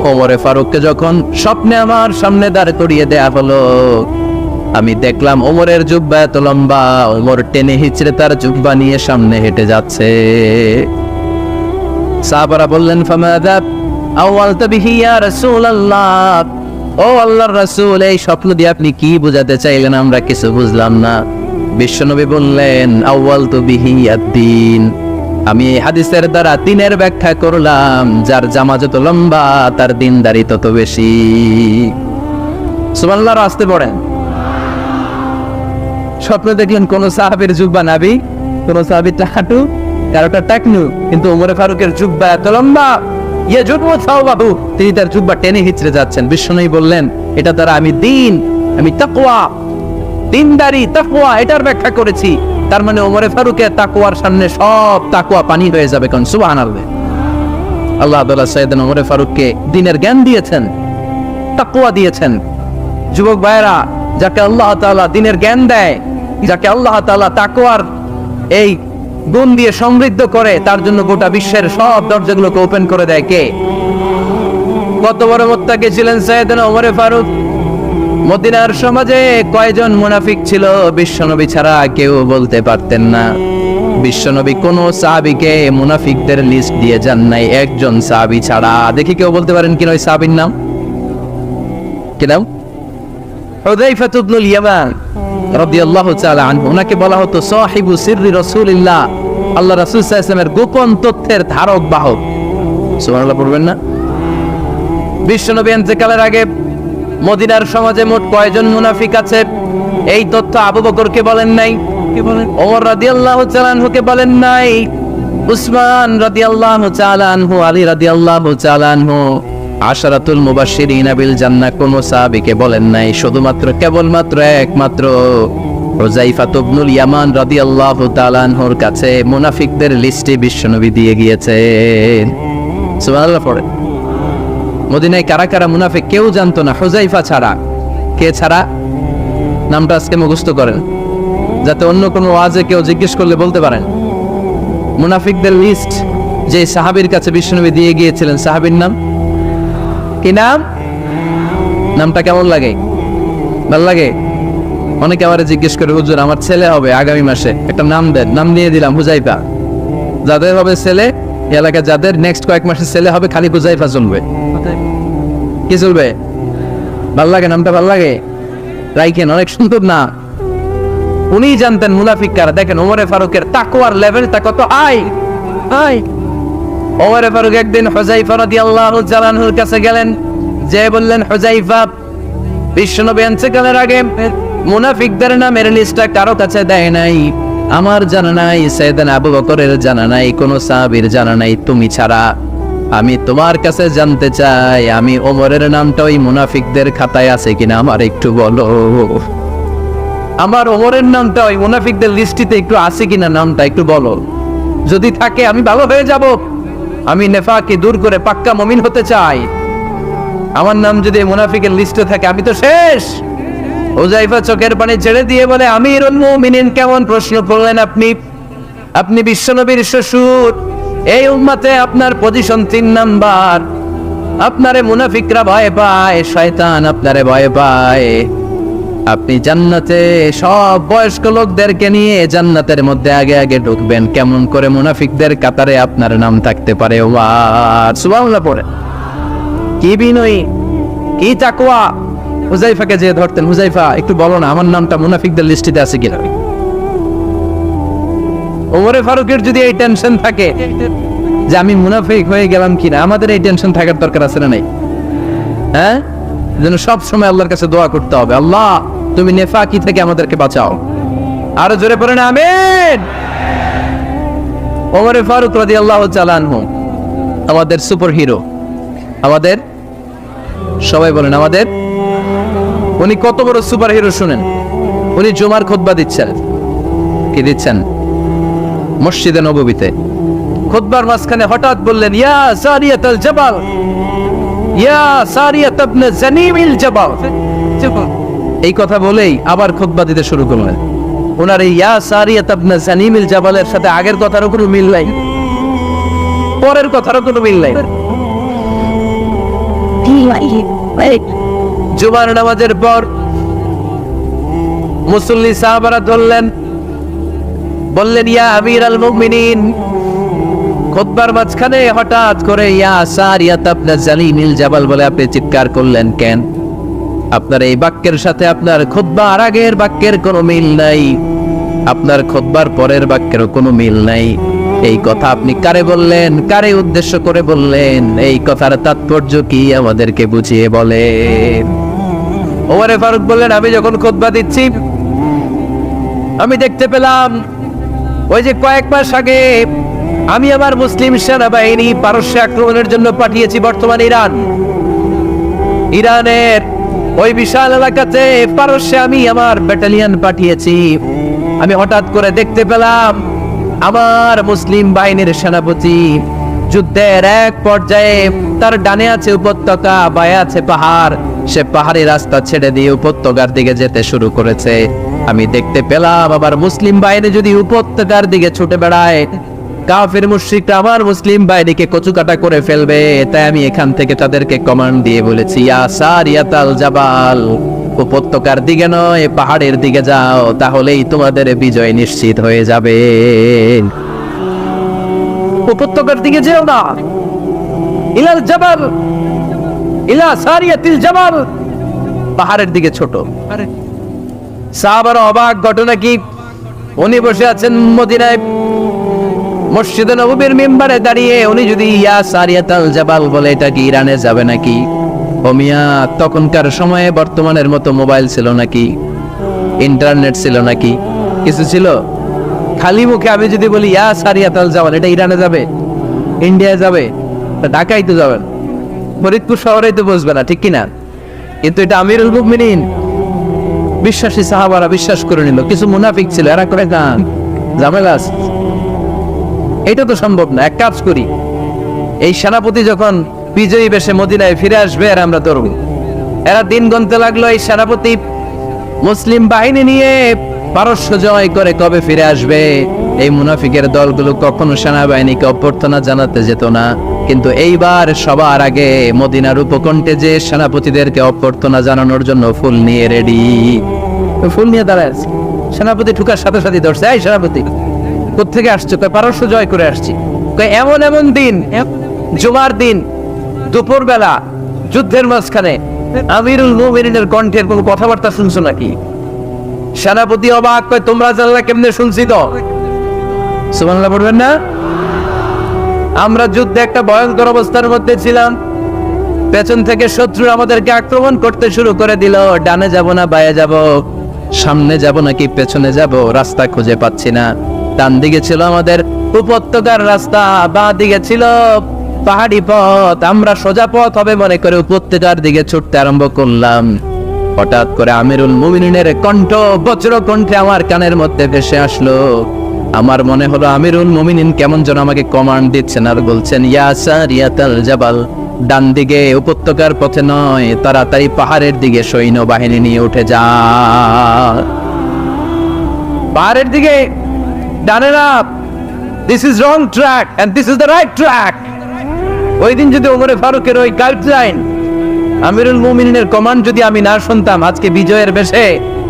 Speaker 1: ওমর ফারুককে যখন স্বপ্নে আমার সামনে দাঁড় করিয়ে দেয়া হলো, আমি দেখলাম ওমরের জুব্বা এত লম্বা, ওমর টেনে হিচড়ে তার জুব্বা নিয়ে সামনে হেঁটে যাচ্ছে। সাহাবারা বললেন, ফামাযা আওয়ালতা বিহি ইয়া রাসূলুল্লাহ, ও আল্লাহর রাসূল, এই স্বপ্ন দিয়ে আপনি কি বোঝাতে চাইলেন? আমরা কিছু বুঝলাম না। বিশ্বনবী বললেন, আওয়ালতু বিহি আদ-দ্বীন, আমি এই হাদিসের দ্বারা দ্বীনের ব্যাখ্যা করলাম। যার জামা যত লম্বা তার দ্বীনদারি তত বেশি। সুবহানাল্লাহ, আসতে পড়েন। স্বপ্ন দেখলেন কোন সাহাবীর জুব্বা নাভি, কোন সাহাবীর হাঁটু, কারোটা টাকনু, কিন্তু ওমর ফারুকের জুব্বা এত লম্বা, ইয়াজুবু সাওবাহু, তিনি তার জুব্বা টেনে হিচড়ে যাচ্ছেন। বিশ্বনবী বললেন, এটা দ্বারা আমি দ্বীন, আমি তাকওয়া, দ্বীনদারি, তাকওয়া, এটার ব্যাখ্যা করেছি। তার মানে ওমর ফারুকের তাকওয়ার সামনে সব তাকওয়া পানি হয়ে যাবে। কোন সুবহানাল্লাহ। আল্লাহ তাআলা সাইয়েদনা ওমর ফারুককে দ্বীনের জ্ঞান দিয়েছেন, তাকওয়া দিয়েছেন। যুবক ভাইরা, যাকে আল্লাহ তাআলা দ্বীনের জ্ঞান দেয়, যাকে আল্লাহ তাআলা তাকওয়ার এই গুণ দিয়ে সমৃদ্ধ করে, তার জন্য গোটা বিশ্বের সব দরজাগুলোকে ওপেন করে দেয় কে? কত বড় মুত্তাকি ছিলেন সাইয়েদনা ওমর ফারুক। মদিনার সমাজে কয়জন মুনাফিক ছিল বিশ্বনবী ছাড়া কেউ বলতে পারতেন না। বিশ্বনবী কোন সাহাবীকে মুনাফিকদের লিস্ট দিয়ে যান নাই, একজন সাহাবী ছাড়া। দেখি কেউ বলতে পারেন কিনা ওই সাহাবীর নাম? কি নাম? হুযায়ফা ইবনুল ইয়ামান রাদিয়াল্লাহু তাআলা আনহু। ওনাকে বলা হতো সাহিবু সিররি রাসূলিল্লাহ, আল্লাহ রাসূল সাল্লাল্লাহু আলাইহি ওয়াসাল্লামের গোপন তথ্যের ধারক বাহক। সুবহানাল্লাহ পড়বেন না? বিশ্বনবী ইন্তেকালের আগে মদিনার সমাজে মোট কয়জন মুনাফিক আছে এই তথ্য আবু বকরকে বলেন নাই, ওমর রাদিয়াল্লাহু তাআলা আনহুকে বলেন নাই, উসমান রাদিয়াল্লাহু তাআলা আনহু, আলী রাদিয়াল্লাহু তাআলা আনহু, আশরাতুল মুবাশশিরিনা বিল জান্নাহ কোন সাহাবীকে বলেন নাই। শুধুমাত্র কেবলমাত্র একমাত্র হুযায়ফা ইবনুল ইয়ামান রাদিয়াল্লাহু তাআলা আনহুর কাছে মুনাফিকদের লিস্টে বিশ্বনবী দিয়ে গিয়েছেন। সুবহানাল্লাহ পড়েন। মদিনায় কারা কারা মুনাফিক কেউ জানতো না হুযায়ফা ছাড়া। কে ছাড়া? নামটা আজকে মুখস্থ করেন, যাতে অন্য কোনো ওয়াজে কেউ জিজ্ঞেস করলে বলতে পারেন। মুনাফিকদের লিস্ট যে সাহাবীর কাছে বিশ্বনবী দিয়ে গিয়েছিলেন, সাহাবীর নাম কি? নাম? নামটা কেমন লাগে? ভালো লাগে? অনেকে আমারে জিজ্ঞেস করে, হুজুর আমার ছেলে হবে আগামী মাসে, একটা নাম দেন। নাম দিয়ে দিলাম হুযায়ফা। যাদের হবে ছেলে, এলাকায় যাদের নেক্সট কয়েক মাসে ছেলে হবে, খালি হুযায়ফা চলবে। কি চলবে? ভাল লাগে? নামটা ভাল লাগে? রাইখেন, অনেক সুন্দর না? উনি জানতেন মুনাফিক কারা। দেখেন ওমর ফারুকের তাকওয়ার লেভেলটা কত হাই। ওমর ফারুক একদিন হুযায়ফা রাদিয়াল্লাহু তাআলা আনহুর কাছে গেলেন, যে বললেন, হুযায়ফা, বিশ্বনবী ইন্তেকালের আগে মুনাফিকদের নামের লিস্টটা কারো কাছে দেয় নাই, আমার জানা নাই, সাইয়েদনা আবু বকরের জানা নাই, কোন সাহাবীর জানা নাই তুমি ছাড়া। আমি তোমার কাছে জানতে চাই, আমি ওমরের নামটা ওই মুনাফিকদের খাতায় আছে কিনা আমার একটু বলো। আমার ওমরের নামটা ওই মুনাফিকদের লিস্টিতে একটু আছে কিনা, নামটা একটু বলো। যদি থাকে আমি ভালো হয়ে যাব। আমি নেফাককে দূর করে পাক্কা মুমিন হতে চাই। আমার নাম যদি মুনাফিকের লিস্টে থাকে আমি তো শেষ। হুযায়ফা চোখের পানি ছেড়ে দিয়ে বলে, আমিরুল মুমিনিন, কেমন প্রশ্ন করলেন আপনি? আপনি বিশ্বনবীর শ্বশুর, এই উম্মতে আপনার পজিশন 3 নাম্বার। আপনারে মুনাফিকরা ভয় পায়, শয়তান আপনারে ভয় পায়। আপনি জান্নাতে সব বয়স্ক লোকদেরকে নিয়ে জান্নাতের মধ্যে আগে আগে ঢুকবেন, কেমন করে মুনাফিকদের কাতারে আপনার নাম থাকতে পারে? ওয়ার সুবহানাল্লাহ পড়ে। কি বিনয়ী, কি তাকওয়া! হুযায়ফাকে যে ধরতেন, হুযায়ফা একটু বলো না আমার নামটা মুনাফিকদের লিস্টিতে আছে কিনা। ওমর ফারুকের যদি এই টেনশন থাকে যে আমি মুনাফিক হয়ে গেলাম কিনা, আমাদের এই টেনশন থাকার দরকার আছে না নাই? হ্যাঁ, যেন সব সময় আল্লাহর কাছে দোয়া করতে হবে, আল্লাহ তুমি নেফাকি থেকে আমাদেরকে বাঁচাও। আরো জোরে পড়েন আমিন। ওমর ফারুক রাদিয়াল্লাহু তাআলা আনহু আমাদের সুপার হিরো, আমাদের সবাই বলেন আমাদের। উনি কত বড় সুপার হিরো শুনেন। উনি জুমার খুতবা দিচ্ছেন। কি দিচ্ছেন? মসজিদে নববীতে। খুতবার মাঝখানে হঠাৎ বললেন, ইয়া সারিয়াতুল জাবাল, ইয়া সারিয়াত ইবনে জানিমিল জাবাল। এই কথা বলেই আবার খুতবা দিতে শুরু করলেন। ওনার এই ইয়া সারিয়াত ইবনে জানিমিল জাবালের সাথে আগের কথারও কোনো মিল নাই, পরের কথারও কোনো মিল নাই। জুমার নামাজের পর মুসল্লি সাহাবারা ধরলেন, বললেন, ইয়া আমিরাল মুমিনিন। খুতবার মাঝখানে হঠাৎ করে ইয়া সারিয়াত ইবনে জানিমিল জাবাল বলে আপনি চিৎকার করলেন কেন? আপনার এই বাক্যের সাথে আপনার খুতবার আগের বাক্যের কোনো মিল নাই, আপনার খুতবার পরের বাক্যেরও কোনো মিল নাই। এই কথা আপনি কারে বললেন? কারে উদ্দেশ্য করে বললেন? এই কথার তাৎপর্য কি আমাদেরকে বুঝিয়ে বলেন। ওমর ফারুক বললেন, আমি যখন খুতবা দিচ্ছি আমি দেখতে পেলাম ওই যে কয়েক মাস আগে আমি আমার মুসলিম সেনাবাহিনী পারস্যে আক্রমণের জন্য পাঠিয়েছি বর্তমান ইরানের ওই বিশাল এলাকাতে পারস্যে আমি আমার ব্যাটালিয়ন পাঠিয়েছি। আমি হঠাৎ করে দেখতে পেলাম আমার মুসলিম বাহিনীর সেনাপতি যুদ্ধের এক পর্যায়ে তার ডানে আছে উপত্যকা, বায়ে আছে পাহাড়। সে পাহাড়ি রাস্তা ছেড়ে দিয়ে উপত্যকার দিকে যেতে শুরু করেছে। আমি দেখতে পেলাম আবার মুসলিম বাহিনী যদি উপত্যকার দিকে ছুটে বেড়ায়, কাফির মুশরিকরা আমার মুসলিম বাহিনীকে কচুকাটা করে ফেলবে। তাই আমি এখান থেকে তাদেরকে কমান্ড দিয়ে বলেছি, ইয়া সারিয়াতাল জাবাল, উপত্যকার দিকে নয় পাহাড়ের দিকে যাও, তাহলেই তোমাদের বিজয় নিশ্চিত হয়ে যাবে। উপত্যকার দিকে যেও না, ইলাল জাবাল, ইলা সারিয়াতিল জাবাল, পাহাড়ের দিকে ছোট। সাহাবারা অবাক, ঘটনা কি? উনি বসে আছেন মদিনায় মসজিদে নববীর মিম্বারে দাঁড়িয়ে, উনি যদি ইয়া সারিয়াতাল জাবাল বলে, এটা কি ইরানে যাবে নাকি? ও মিয়া, তখনকার সময়ে বর্তমানের মতো মোবাইল ছিল নাকি? ইন্টারনেট ছিল নাকি? কিছু ছিল? খালি মুখে আমি যদি বলি ইয়া সারিয়াতাল জাবাল, এটা ইরানে যাবে, ইন্ডিয়ায় যাবে, ঢাকায় তো যাবেন, ফরিদপুর শহরেই তো বসবে না, ঠিক কিনা? কিন্তু এটা আমিরুল মুমিনিন, বিশ্বাসী সাহাবারা বিশ্বাস করে নিল। কিছু মুনাফিক ছিল, এরা করে গান ঝামেলা আছে, এটা তো সম্ভব না। এক কাজ করি, এই সেনাপতি যখন বিজয়ী বেশে মদিনায় ফিরে আসবে আর আমরা ধরব। এরা দিন গুনতে লাগলো, এই সেনাপতি মুসলিম বাহিনী নিয়ে পারস্য জয় করে কবে ফিরে আসবে। এই মুনাফিকের দলগুলো কখনো সেনাবাহিনীকে অভ্যর্থনা জানাতে যেত না, কিন্তু এইবার সবার আগে মদিনার উপকণ্ঠে যে সেনাপতিদেরকে অভ্যর্থনা জানানোর জন্য ফুল নিয়ে রেডি, ফুল নিয়ে দাঁড়ায় আছে। সেনাপতি ঠুকার সাথে সাথে ধরছে, এই সেনাপতি কোত্থেকে আসছো? কয় পারস্য জয় করে আসছি। কয় এমন এমন দিন, জুমার দিন দুপুর বেলা যুদ্ধের মাঝখানে আমিরুল মুমিনিনের কণ্ঠের কোনো কথাবার্তা শুনছো নাকি? সেনাপতি অবাক, কয় তোমরা জানলা কেমনে? শুনছি তো। সুবহানাল্লাহ পড়বেন না? আমরা যুদ্ধে একটা ভয়ঙ্কর অবস্থার মধ্যে ছিলাম, পেছন থেকে শত্রু আমাদেরকে আক্রমণ করতে শুরু করে দিল। ডানে যাব না বায়ে যাব, সামনে যাব নাকি পেছনে যাব, রাস্তা খুঁজে পাচ্ছি না। ডান দিকে ছিল আমাদের উপত্যকার রাস্তা, বাঁ দিকে ছিল পাহাড়ি পথ। আমরা সোজা পথ হবে মনে করে উপত্যকার দিকে ছুটতে আরম্ভ করলাম। হঠাৎ করে আমিরুল মুমিনিনের কণ্ঠ বজ্র কণ্ঠে আমার কানের মধ্যে ভেসে আসলো। আমার মনে হলো আমিরুল মুমিনিন কেমন যেন আমাকে কমান্ড দিচ্ছেন আর বলছেন, ইয়া সারিয়াতাল জাবাল, ডান দিকে উপত্যকার পথে নয়, তাড়াতাড়ি পাহাড়ের দিকে সৈন্য বাহিনী নিয়ে উঠে যা। পাহাড়ের দিকে, ডানে না, this is wrong track and this is the right track. ওই দিন যদি ওমরে ফারুকের ওই গাইডলাইন, আমিরুল মুমিনিনের কমান্ড যদি আমি না শুনতাম, আজকে বিজয়ের বেশে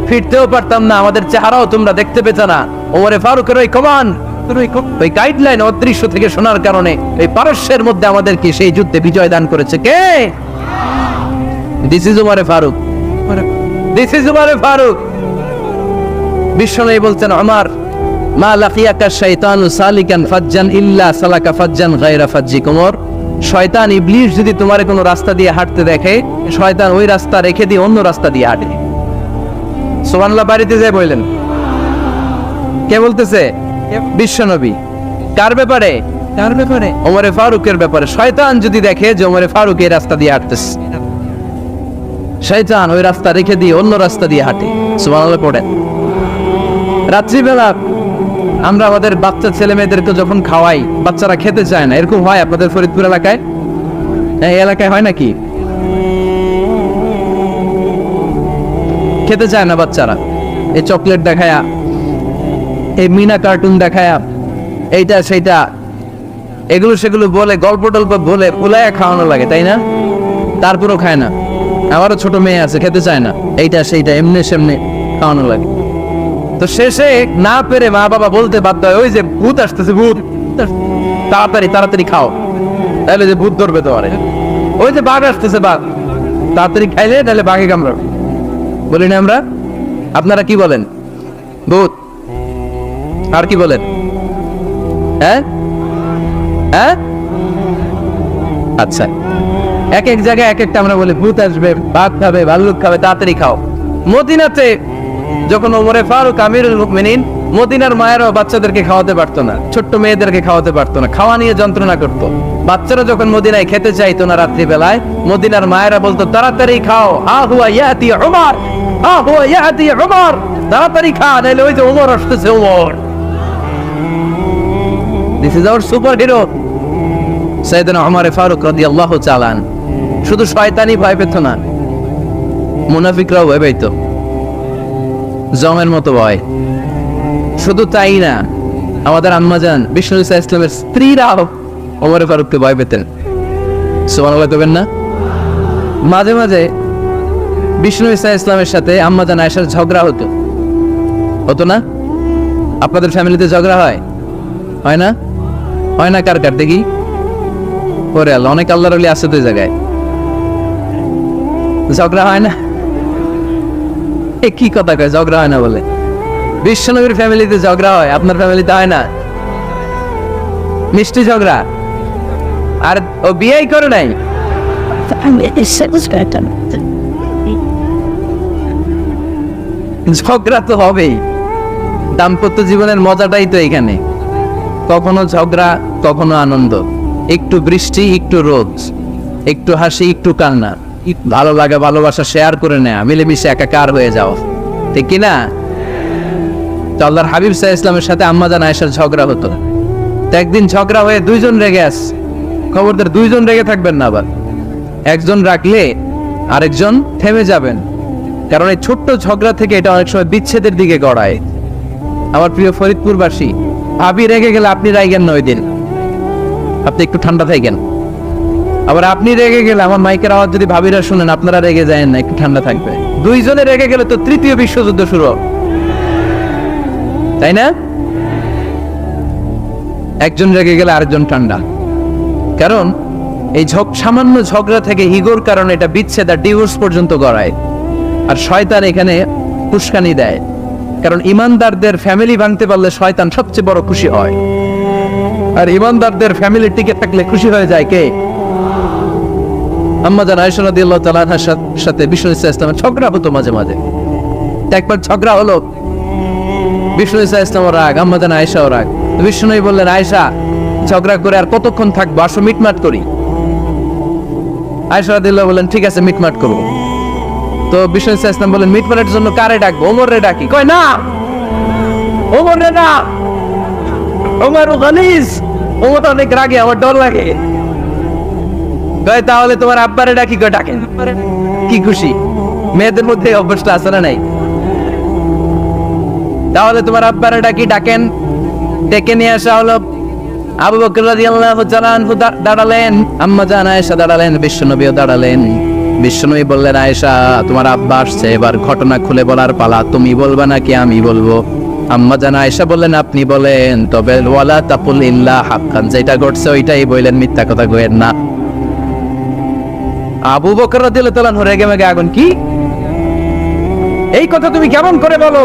Speaker 1: ফিরতেও পারতাম না, আমাদের চেহারাও তোমরা দেখতে পেত না। ওমরে ফারুকের ওই কমান্ড, ওই গাইডলাইন অদৃশ্য থেকে শোনার কারণে এই পারস্যের মধ্যে আমাদের কি সেই যুদ্ধে বিজয় দান করেছে কে? দিস ইজ ওমরে ফারুক, দিস ইজ ওমরে ফারুক। বিশ্বনবী বলছেন, ওমর, মা লাকিয়াকা শাইতানু সালিকান ফাজ্জান ইল্লা সালাকা ফাজ্জান গায়রা ফাজ্জিক। ওমর, শয়তান ইবলিস যদি তোমার কোনো রাস্তা দিয়ে হাঁটতে দেখে, শয়তান ওই রাস্তা রেখে দিয়ে অন্য রাস্তা দিয়ে হাঁটে। সুবহানাল্লাহ বাড়িতে যায় বললেন, কে বলতেছে? বিশ্বনবী। কার ব্যাপারে? কার ব্যাপারে? ওমরে ফারুকের ব্যাপারে। শয়তান যদি দেখে যে ওমরে ফারুক এই রাস্তা দিয়ে হাঁটতেছে, শয়তান ওই রাস্তা রেখে দিয়ে অন্য রাস্তা দিয়ে হাঁটে। সুবহানাল্লাহ পড়েন। রাত্রিবেলা আমরা আমাদের বাচ্চা ছেলে মেয়েদেরকে যখন খাওয়াই, বাচ্চারা খেতে চায় না, এরকম হয় আপনাদের ফরিদপুর এলাকায়? এই এলাকায় হয় নাকি? খেতে চায় না বাচ্চারা, এই চকলেট দেখায়া, এই মিনা কার্টুন দেখায়া, এইটা সেইটা, এগুলো সেগুলো বলে, গল্প টল্প বলে ফুলায়া খাওয়ানো লাগে, তাই না? তারপরও খায় না। আমারও ছোট মেয়ে আছে, খেতে চায় না, এইটা সেইটা এমনি সেমনি খাওয়ানো লাগে। তো শেষে না পেরে মা বাবা বলতে বাধ্য হয়, ওই যে ভূত আসতেছে, ভূত, তাড়াতাড়ি তাড়াতাড়ি খাও, তাহলে যে ভূত ধরবে তো। আরে ওই যে বাঘ আসতেছে, বাঘ, তাড়াতাড়ি খাইলে তাহলে বাঘে কামড়াবে। বলি না আমরা? আপনারা কি বলেন? ভূত। আর কি বলেন? হ্যাঁ হ্যাঁ, আচ্ছা, এক এক জায়গায় এক একটা আমরা বলি, ভূত আসবে, বাঘ খাবে, ভাল্লুক খাবে, তাড়াতাড়ি খাও। মদিনাতে যখন ওমরে ফারুক আমিরুল মুমিনিন, মদিনার মায়েরাও বাচ্চাদেরকে খাওয়াতে পারতো না, ছোট্ট মেয়েদেরকে খাওয়াতে পারতো না, খাওয়া নিয়ে যন্ত্রণা করতো। বাচ্চারা যখন মদিনায় খেতে চাইতো না রাত্রিবেলায়, মদিনার মায়েরা বলতো, তাড়াতাড়ি খাও, হা হুয়া ইয়াতি উমর, হা হুয়া ইয়াতি উমর, তাড়াতাড়ি খা, নাইলে ওই যে ওমর আসতেছে, Omar. This is our super hero. সাইয়েদনা ওমর ফারুক রাদিয়াল্লাহু তাআলা শুধু শয়তানি ভয় পেত না, মুনাফিকরাও ভয় পেত, জমের মতো ভয়। শুধু তাই না, আমাদের আম্মাজান বিষ্ণু ইসা ইসলামের স্ত্রীরাও ওমর ফারুককে ভয় পেতেন। সুবহানাল্লাহ কইবেন না? মাঝে মাঝে বিষ্ণু ইসা ইসলামের সাথে আম্মাজান আয়েশার ঝগড়া হতো না? আপনাদের ফ্যামিলিতে ঝগড়া হয় না? হয় না? কার কার দেখি? ওরে আল্লাহ, অনেক আল্লাহর ওলি আছে তো জায়গায়, ঝগড়া হয় না? এ কি কথা কয়, ঝগড়া হয় না বলে? বিশ্বনবীর ফ্যামিলিতে ঝগড়া হয়, আপনার ফ্যামিলিতে হয় না? মিষ্টি ঝগড়া। আর ও বিয়েই করে নাই, ঝগড়া তো হবেই। দাম্পত্য জীবনের মজাটাই তো এখানে, কখনো ঝগড়া কখনো আনন্দ, একটু বৃষ্টি একটু রোদ, একটু হাসি একটু কান্না, ভালো লাগা ভালোবাসা শেয়ার করে নেয়া, মিলেমিশে একাকার হয়ে যাও, ঠিক কিনা? তো আল্লাহর হাবিব সাল্লাল্লাহু আলাইহি ওয়াসাল্লামের সাথে আম্মাজান আয়েশার ঝগড়া হতো। তো একদিন ঝগড়া হয়ে দুইজন রেগে আছে, খবরদার দুইজন রেগে থাকবেন না, আবার একজন রাখলে আরেকজন থেমে যাবেন, কারণ এই ছোট্ট ঝগড়া থেকে এটা অনেক সময় বিচ্ছেদের দিকে গড়ায়। আমার প্রিয় ফরিদপুরবাসী, ভাবি রেগে গেলে আপনি রাইগেন না, ওই দিন আপনি একটু ঠান্ডা থাকেন। আবার আপনি রেগে গেলে, আমার মাইকের আওয়াজ যদি ভাবিরা শুনেন, আপনারা রেগে যায় না, একটু ঠান্ডা থাকবে। দুইজনে রেগে গেলে তো তৃতীয় বিশ্বযুদ্ধ শুরু, তাই না? একজন রেগে গেলে আরেকজন ঠান্ডা, কারণ এই সামান্য ঝগড়া থেকে ইগোর কারণে এটা বিচ্ছেদ আর ডিভোর্স পর্যন্ত গড়ায়। আর শয়তান এখানে উস্কানি দেয়, কারণ ইমানদারদের ফ্যামিলি ভাঙতে পারলে শয়তান সবচেয়ে বড় খুশি হয়, আর ইমানদারদের ফ্যামিলি টিকে থাকলে খুশি হয়ে যায় কে? আম্মাজান আয়েশা রাদিয়াল্লাহু তাআলা আনহার সাথে বিষ্ণু ইসা ইসলামের ঝগড়া হতো মাঝে মাঝে। একবার ঝগড়া হলো, বিষ্ণু ইসা ইসলামও রাগ, আম্মাজান আয়েশাও রাগ। বিষ্ণুই বললেন, আয়েশা ঝগড়া করে আর কতক্ষণ থাকবো, আসো মিটমাট করি। আয়েশা রাদিয়াল্লাহু বললেন, ঠিক আছে মিটমাট করবো। তো বিষ্ণু ইসা ইসলাম বললেন, মিটমাটের জন্য কারে ডাকবো? ওমর রে ডাকি। কয় না, ওমর রে না, ওমর গালিজ, ওমর অনেক রাগে, আমার ডর লাগে। কয় তাহলে তোমার আব্বারে ডাকি। কয় ডাকেন। কি খুশি, মেয়েদের মধ্যে অভ্যাসটা আছে না নাই? তাহলে তোমার আব্বারে ডাকি, ডাকেন। ডেকে নিয়ে আসা হলো। আবু বকর রাদিয়াল্লাহু তাআলা আনহু দাঁড়ালেন, আম্মাজান আয়েশা দাঁড়ালেন, বিশ্বনবীও দাঁড়ালেন। বিশ্বনবী বললেন, আয়েশা তোমার আব্বা আসছে, এবার ঘটনা খুলে বলার পালা, তুমি বলবা নাকি আমি বলবো? আম্মাজান আয়েশা বললেন, আপনি বলেন, তবে ওয়ালা তাকুল ইল্লা হাক্কান, যেটা ঘটছে ওইটাই বললেন, মিথ্যা কথা কইেন না। আবু বকর রাদিয়াল্লাহু তাআলা রেগে মেগে আগুন, কি এই কথা তুমি কেমন করে বলো?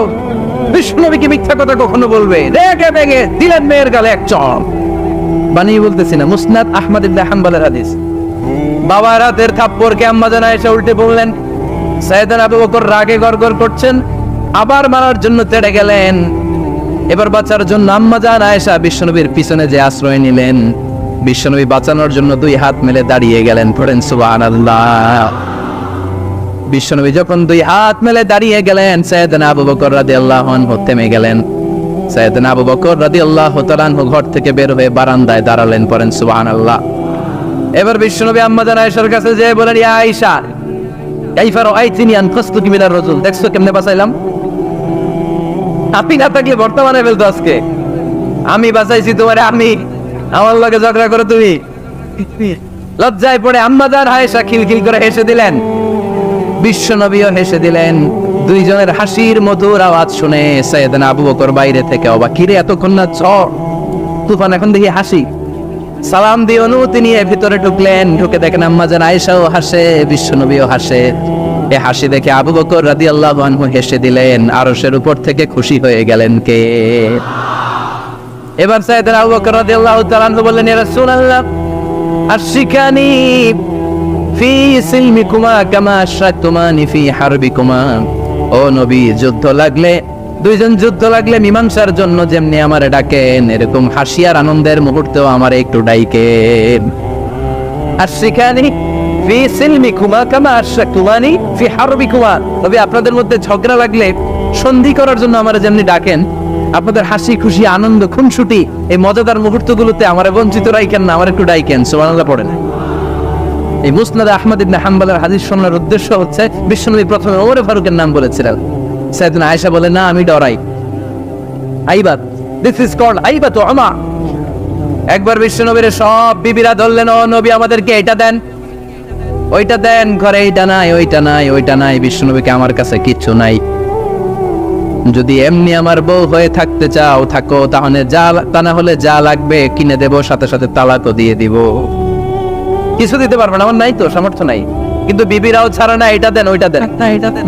Speaker 1: বিশ্বনবী কি মিথ্যা কথা কখনো বলবে? রেগে মেগে দিলেন মেয়ের গালে এক চড়। বানিয়ে বলতেছি না, মুসনাদ আহমদ ইবনে হাম্বলের হাদিস। বাবার হাতের থাপ্পড়কে আম্মাজান আয়েশা উল্টে বললেন। সাইয়েদনা আবু বকর রাগে গড়গড় করছেন, আবার মারার জন্য তেড়ে গেলেন। এবার বাঁচার জন্য আম্মাজান আয়েশা বিশ্বনবীর পিছনে যে আশ্রয় নিলেন, বিশ্বনবী বাঁচানোর জন্য দুই হাত মেলে দাঁড়িয়ে গেলেন। পড়েন সুবহানাল্লাহ। বিশ্বনবী যখন দুই হাত মেলে দাঁড়িয়ে গেলেন, সাইয়েদনা আবু বকর রাদিয়াল্লাহু আনহু থেমে গেলেন। সাইয়েদনা আবু বকর রাদিয়াল্লাহু তাআলা আনহু ঘর থেকে বের হয়ে বারান্দায় দাঁড়ালেন। পড়েন সুবহানাল্লাহ। এবার বিশ্বনবী আম্মাজান আয়েশার কাছে যেয়ে বলেন, ইয়া আয়েশা কাইফা রাআইতিনি আনকাসতুকি মিনার রাজুল, দেখছো কেমনে বাঁচাইলাম? আপনি না থাকলে বর্তমানে ফেলতো আজকে, আমি বাঁচাইছি তোমারে। আমি আমার লগে ঝগড়া করো তুমি? লজ্জায় পড়ে আম্মাজান আয়েশা খিলখিল করে হেসে দিলেন, বিশ্বনবীও হেসে দিলেন। দুইজনের হাসির মধুর আওয়াজ শুনে সাইয়েদনা আবু বকর বাইরে থেকে অবাক, কিরে এতক্ষণ না ঝড় তুফান, এখন দেখি হাসি। সালাম দিয়ে অনুমতি নিয়ে ভিতরে ঢুকলেন। ঢুকে দেখেন আম্মাজান আয়েশাও হাসে, বিশ্বনবীও হাসে। এ হাসি দেখে আবু বকর রাদিয়াল্লাহু আনহু হেসে দিলেন। আরশের উপর থেকে খুশি হয়ে গেলেন কে? এবার সাইয়েদনা আবু বকর রাদিয়াল্লাহু তাআলা আনহু বললেন, ইয়া রাসূলুল্লাহ আশরিকানি ফি সিলমিকুমা কামা আশরাকতুমানি ফি হারবিকুমা। ও নবী, যুদ্ধ লাগলে, দুইজন যুদ্ধ লাগলে মীমাংসার জন্য যেমনি আমারে ডাকেন, এরকম হাসি আর আনন্দের মুহূর্তেও আমারে একটু ডাইকেন। আশরিকানি ফি সিলমিকুমা কামা আশরাকতুমানি ফি হারবিকুমা। তবে আপনাদের মধ্যে ঝগড়া লাগলে সন্ধি করার জন্য আমারে যেমনি ডাকেন, আপনাদের হাসি খুশি আনন্দ খুনসুটি এই মজাদার মুহূর্তগুলোতে আমারে বঞ্চিত রাখেন না, আমার একটু ডাইকেন। সুবহানাল্লাহ পড়েন। এই মুসনাদ আহমদ ইবনে হাম্বলের হাদিস শোনার উদ্দেশ্য হচ্ছে বিশ্বনবী প্রথমে ওমর ফারুকের নাম বলেছিলেন। সাইয়েদনা আয়েশা বলে না, আমি ডরাই। আইবাত, দিস ইজ কল্ড আইবাত উমর। একবার বিশ্বনবীর সব বিবিরা ধরলেন, ও নবী আমাদেরকে এটা দেন ওইটা দেন, ঘরে এইটা নাই ওইটা নাই ওইটা নাই। বিশ্বনবীকে আমার কাছে কিচ্ছু নাই, যদি এমনি আমার বউ হয়ে থাকতে চাও থাকো, তাহলে তা না হলে যা লাগবে কিনে দেব, সাথে সাথে তালাকও দিয়ে দিব। কিছু দিতে পারবে না, আমার নাই তো সামর্থ্য নাই, কিন্তু বিবিরাও ছাড়া না, এটা দেন ওইটা দেন।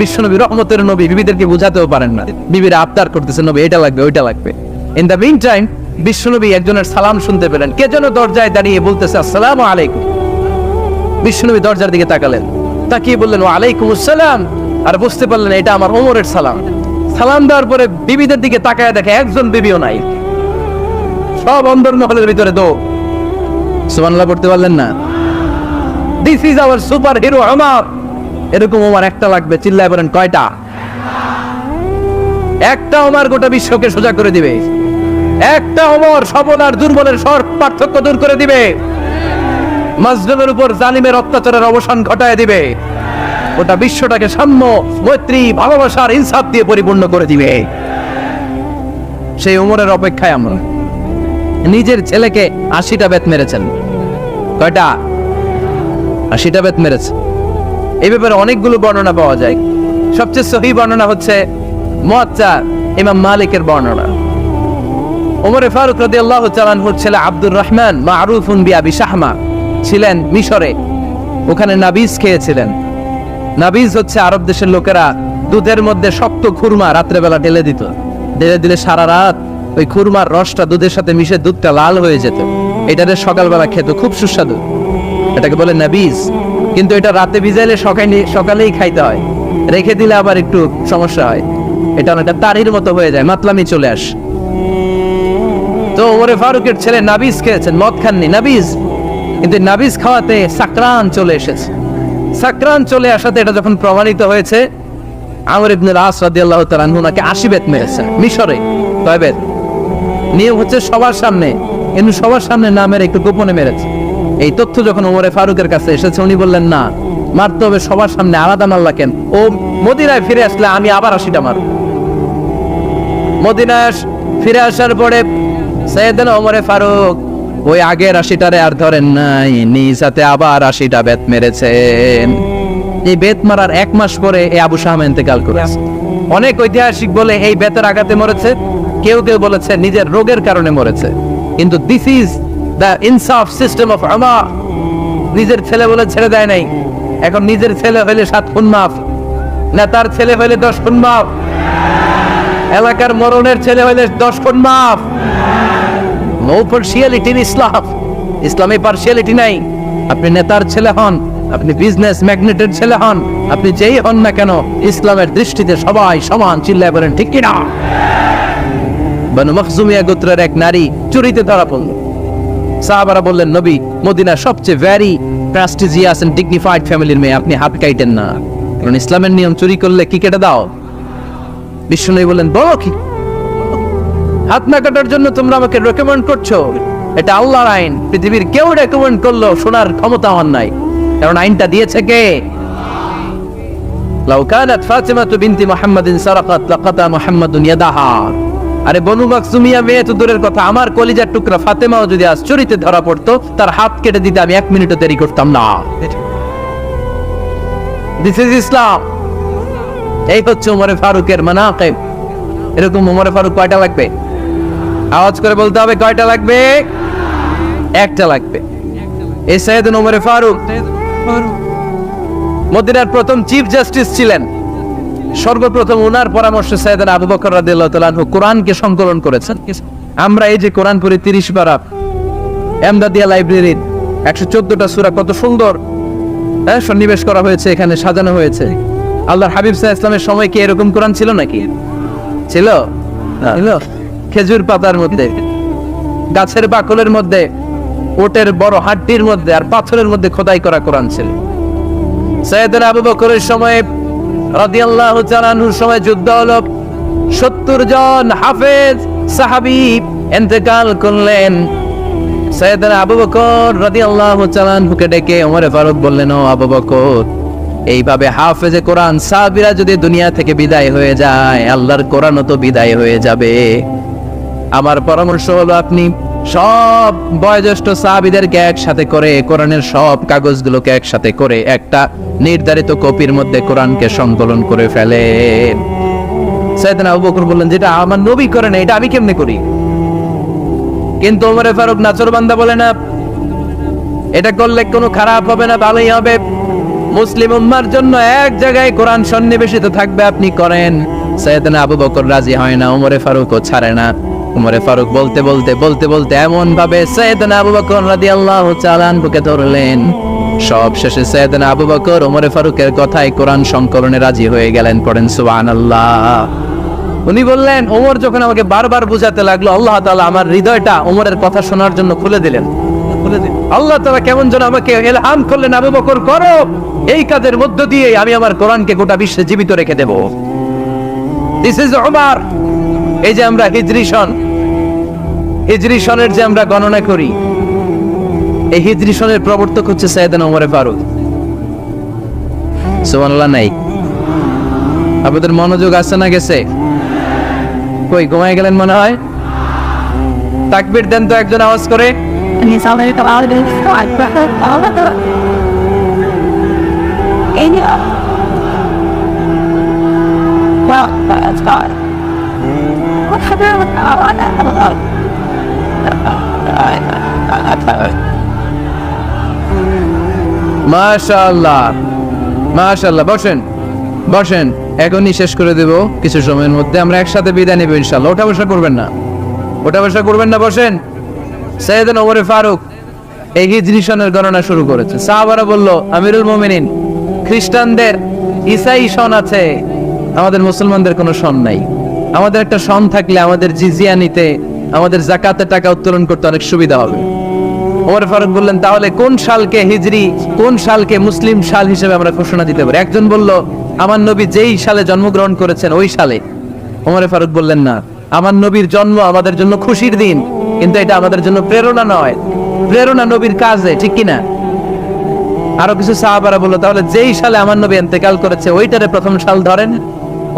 Speaker 1: বিশ্বনবী রহমতের নবী, বিবিদেরকে বুঝাতেও পারেন না, বিবিরা আবদার করতেছে নবী এটা লাগবে ওইটা লাগবে। ইন দ্য মিন টাইম বিশ্বনবী একজনের সালাম শুনতে পেলেন, কে যেন দরজায় দাঁড়িয়ে বলতেছে আসসালামু আলাইকুম। বিশ্বনবী দরজার দিকে তাকালেন, তাকিয়ে বললেন ওয়া আলাইকুম আসসালাম, আর বুঝতে পারলেন এটা আমার ওমরের সালাম। সালাম দেওয়ার পরে বিবিদের দিকে তাকায় দেখে একজন বিবিও নাই, সব অন্দর মহলের ভিতরে দো। সুবহানাল্লাহ পড়তে পারলেন না? This is our super hero Omar. এরকম ওমর একটা লাগবে, চিল্লায় বলেন কয়টা? একটা ওমর গোটা বিশ্বকে সোজা করে দিবে। একটা ওমর সবল আর দুর্বলের সব পার্থক্য দূর করে দিবে, মাজলুমের উপর জালিমের অত্যাচারের অবসান ঘটায় দিবে, গোটা বিশ্বটাকে সাম্য মৈত্রী ভালোবাসার ইনসাফ দিয়ে পরিপূর্ণ করে দিবে। সেই ওমরের অপেক্ষায় আমরা। নিজের ছেলেকে 80টা বেত মেরেছেন। কয়টা? 80টা বেত মেরেছে। এই ব্যাপারে অনেকগুলো বর্ণনা পাওয়া যায়। সবচেয়ে সহিহ বর্ণনা হচ্ছে মুয়াত্তা ইমাম মালিকের বর্ণনা। ওমর ফারুক রাদিয়াল্লাহু তাআলা আনহুর ছেলে আব্দুর রহমান মারুফুন বিআবি শাহমা ছিলেন মিশরে, ওখানে নাবিজ খেয়েছিলেন। নাবিজ হচ্ছে আরব দেশের লোকেরা দুধের মধ্যে শক্ত খুরমা রাত্রেবেলা ঢেলে দিত, ঢেলে দিলে সারা রাত ওই খুরমার রসটা দুধের সাথে মিশে দুধটা লাল হয়ে যেত। এটারে সকালবেলা খেত, খুব সুস্বাদু, এটাকে বলে নাবিজ। কিন্তু এটা রাতে ভিজাইলে সকালেই খাইতে হয়, রেখে দিলে আবার একটু সমস্যা হয়, এটা অনেকটা তারির মতো হয়ে যায়, মাতলামি চলে আস। তো ওমরে ফারুকের ছেলে নাবিজ খেয়েছেন, মদ খাননি, নাবিজ। কিন্তু নাবিজ খাওয়াতে সাকরান চলে এসেছে। সাকরান চলে আসাতে এটা যখন প্রমাণিত হয়েছে, আমর ইবনে আস রাদিয়াল্লাহু তাআলা আনহু নাকি 80 বেত মেরেছেন মিশরে। কয় বেত? নিয়ম হচ্ছে সবার সামনে, কিন্তু সবার সামনে না মেরে একটু গোপনে মেরেছে। এই তথ্য যখন ওমরে ফারুকের কাছে এসেছে, উনি বললেন না, মারতে হবে সবার সামনে, আলাদা মারলা কেন? ও মদিনায় ফিরে আসলে আমি আবার 80টা মারব। মদিনায় ফিরে আসার পরে সাইয়েদনা ওমরে ফারুক ওই আগের 80টারে আর ধরেন নাই, নিজ হাতে আবার 80টা বেত মেরেছেন। এই বেত মারার 1 মাস পরে এই আবু শামা ইন্তেকাল করেছে। অনেক ঐতিহাসিক বলে এই বেতের আঘাতে মরেছে, কেউ কেউ বলেছে নিজের রোগের কারণে মরেছে। কিন্তু দিস ইজ দ্য ইনসাফ সিস্টেম অফ উমর। নিজের ছেলে বলে ছেড়ে দেয় নাই। এখন নিজের ছেলে হইলে 7 খুন মাফ, নেতার ছেলে হইলে 10 খুন মাফ, এলাকার মরণের ছেলে হইলে 10 খুন মাফ। নো পার্সিয়ালিটি ইন ইসলাম। ইসলামে পার্সিয়ালিটি নাই। আপনি নেতার ছেলে হন, আপনি বিজনেস ম্যাগনেটের ছেলে হন, আপনি যেই হন না কেন, ইসলামের দৃষ্টিতে সবাই সমান। চিল্লায় বলেন ঠিক কিনা? বনু মখজুমিয়া গোত্রের এক নারী চুরিতে ধরা পড়ল। সাহাবারা বললেন, নবী মদিনার সবচেয়ে ভেরি প্রেস্টিজিয়াস এন্ড ডিগনিফাইড ফ্যামিলির মেয়ে, আপনি হাত কাটেন না, কারণ ইসলামের নিয়ম চুরি করলে কি কেটে দাও। বিশ্বনবী বললেন, বলো কি হাত না কাটার জন্য তোমরা আমাকে রেকমেন্ড করছো? এটা আল্লাহর আইন, পৃথিবীর কেউ রেকমেন্ড করলো শোনার ক্ষমতা আমার নাই, কারণ আইনটা দিয়েছে কে? লাউ কানাত ফাতিমাতু বিনতি মুহাম্মাদিন সারাকাত লাকাতা মুহাম্মাদুন ইয়াদাহা। আরে বনু মাকসুমিয়া মেয়ে তো দূরের কথা, আমার কলিজার টুকরা ফাতেমাও যদি আজ চুরিতে ধরা পড়তো, তার হাত কেটে দিতে আমি 1 মিনিটও দেরি করতাম না। দিস ইজ ইসলাম। এই হচ্ছে ওমরে ফারুকের মানাকিব। এরকম ওমরে ফারুক কয়টা লাগবে? আওয়াজ করে বলতে হবে, কয়টা লাগবে? একটা লাগবে। এই সাইয়েদনা ওমরে ফারুক মদিনার প্রথম চিফ জাস্টিস ছিলেন। সর্বপ্রথম ওনার পরামর্শে সাইয়েদনা আবু বকর রাদিয়াল্লাহু তাআলা আনহু কোরআনকে সংকলন করেছেন। আমরা এই যে কোরআন পড়ি 30 পারা, এমদাদিয়া লাইব্রেরির 114টা সূরা, কত সুন্দর সন্নিবেশ করা হয়েছে, এখানে সাজানো হয়েছে। আল্লাহর হাবিব সাল্লাল্লাহু আলাইহি ওয়াসাল্লামের সময় কি এরকম কোরআন ছিল নাকি? ছিল? খেজুর পাতার মধ্যে, গাছের বাকলের মধ্যে, ওটের বড় হাড্ডির মধ্যে আর পাথরের মধ্যে খোদাই করা কোরআন ছিল। সাইয়েদনা আবু বকরের সময় রাদিয়াল্লাহু তাআলা আনহুর সময় যুদ্ধ হলো, 70 জন হাফেজ সাহাবী ইন্তেকাল করলেন। সাইয়েদনা আবু বকর রাদিয়াল্লাহু তাআলা আনহুকে ডেকে ওমর ফারুক বললেন, ও আবু বকর, এইভাবে হাফেজে কোরআন সাহাবীরা যদি দুনিয়া থেকে বিদায় হয়ে যায়, আল্লাহর কোরআনও তো বিদায় হয়ে যাবে। আমার পরামর্শ হলো আপনি সব বয়োজ্যেষ্ঠ সাহাবীদেরকে একসাথে করে কোরআনের সব কাগজগুলোকে একসাথে করে একটা নির্ধারিত কপির মধ্যে কোরআনকে সংকলন করে ফেলেন। সাইয়েদনা আবু বকর বললেন, যেটা আমার নবী করে না, এটা আমি কেমনে করি? কিন্তু ওমর ফারুক নাচরবান্দা বলে না, এটা করলে কোনো খারাপ হবে না, ভালোই হবে। মুসলিম উম্মার জন্য এক জায়গায় কোরআন সন্নিবেশিত থাকবে, আপনি করেন। সাইয়েদনা আবু বকর রাজি হয় না, ওমর ফারুকও ছাড়ে না। ওমর ফারুক বলতে বলতে এমন ভাবে সাইয়েদনা আবু বকর রাদিয়াল্লাহু তাআলা আনহুকে ধরলেন। সব শেষে সাইয়েদনা আবু বকর ওমর ফারুকের কথায় কোরআন সংকলনে রাজি হয়ে গেলেন। পড়েন সুবহানাল্লাহ। উনি বললেন, ওমর যখন আমাকে বারবার বুঝাতে লাগলো, আল্লাহ তাআলা আমার হৃদয়টা ওমরের কথা শোনার জন্য খুলে দিলেন। আল্লাহ তাআলা কেমন যেন আমাকে ইলহাম করলেন, আবু বকর করো, এই কাজের মধ্য দিয়ে আমি আমার কোরআনকে গোটা বিশ্বে জীবিত রেখে দেব। This is Umar. এই যে আমরা হিজরি সনের যে আমরা গণনা করি, এই হিজরি সনের প্রবর্তক হচ্ছে সাইয়েদনা ওমর ফারুক। সুবহানাল্লাহ। নাই আপনাদের মনোযোগ আছে না গেছে? কই ঘুমায় গেলেন মনে হয়? তাকবীর দেন তো একজন আওয়াজ করে। মাশাআল্লাহ মাশাআল্লাহ। বসেন বসেন, এখনই শেষ করে দেব কিছু সময়ের মধ্যে। আমরা একসাথে বিদায় নেব ইনশাআল্লাহ। ওঠা বসা করবেন না, ওঠা বসা করবেন না, বসেন। সাইয়েদনা ওমর ফারুক এই হিজরি সনের গণনা শুরু করেছে। সাহাবারা বলল, আমিরুল মুমিনিন, খ্রিস্টানদের ঈসাই সন আছে, আমাদের মুসলমানদের কোনো সন নাই। আমাদের একটা সন থাকলে আমাদের জিজিয়া নিতে, আমাদের যাকাতের টাকা উত্তোলন করতে অনেক সুবিধা হবে। ওমর ফারুক বললেন, তাহলে কোন সালকে হিজরি, কোন সালকে মুসলিম সাল হিসেবে আমরা ঘোষণা দিতে পারি? একজন বলল, আমার নবী যেই সালে জন্মগ্রহণ করেছেন ওই সালে। ওমর ফারুক বললেন, না, আমার নবীর জন্ম আমাদের জন্য খুশির দিন, কিন্তু এটা আমাদের জন্য প্রেরণা নয়। প্রেরণা নবীর কাজে, ঠিক কিনা? আরো কিছু সাহাবারা বলল, তাহলে যেই সালে আমার নবী ইন্তেকাল করেছে ওইটারে প্রথম সাল ধরেন।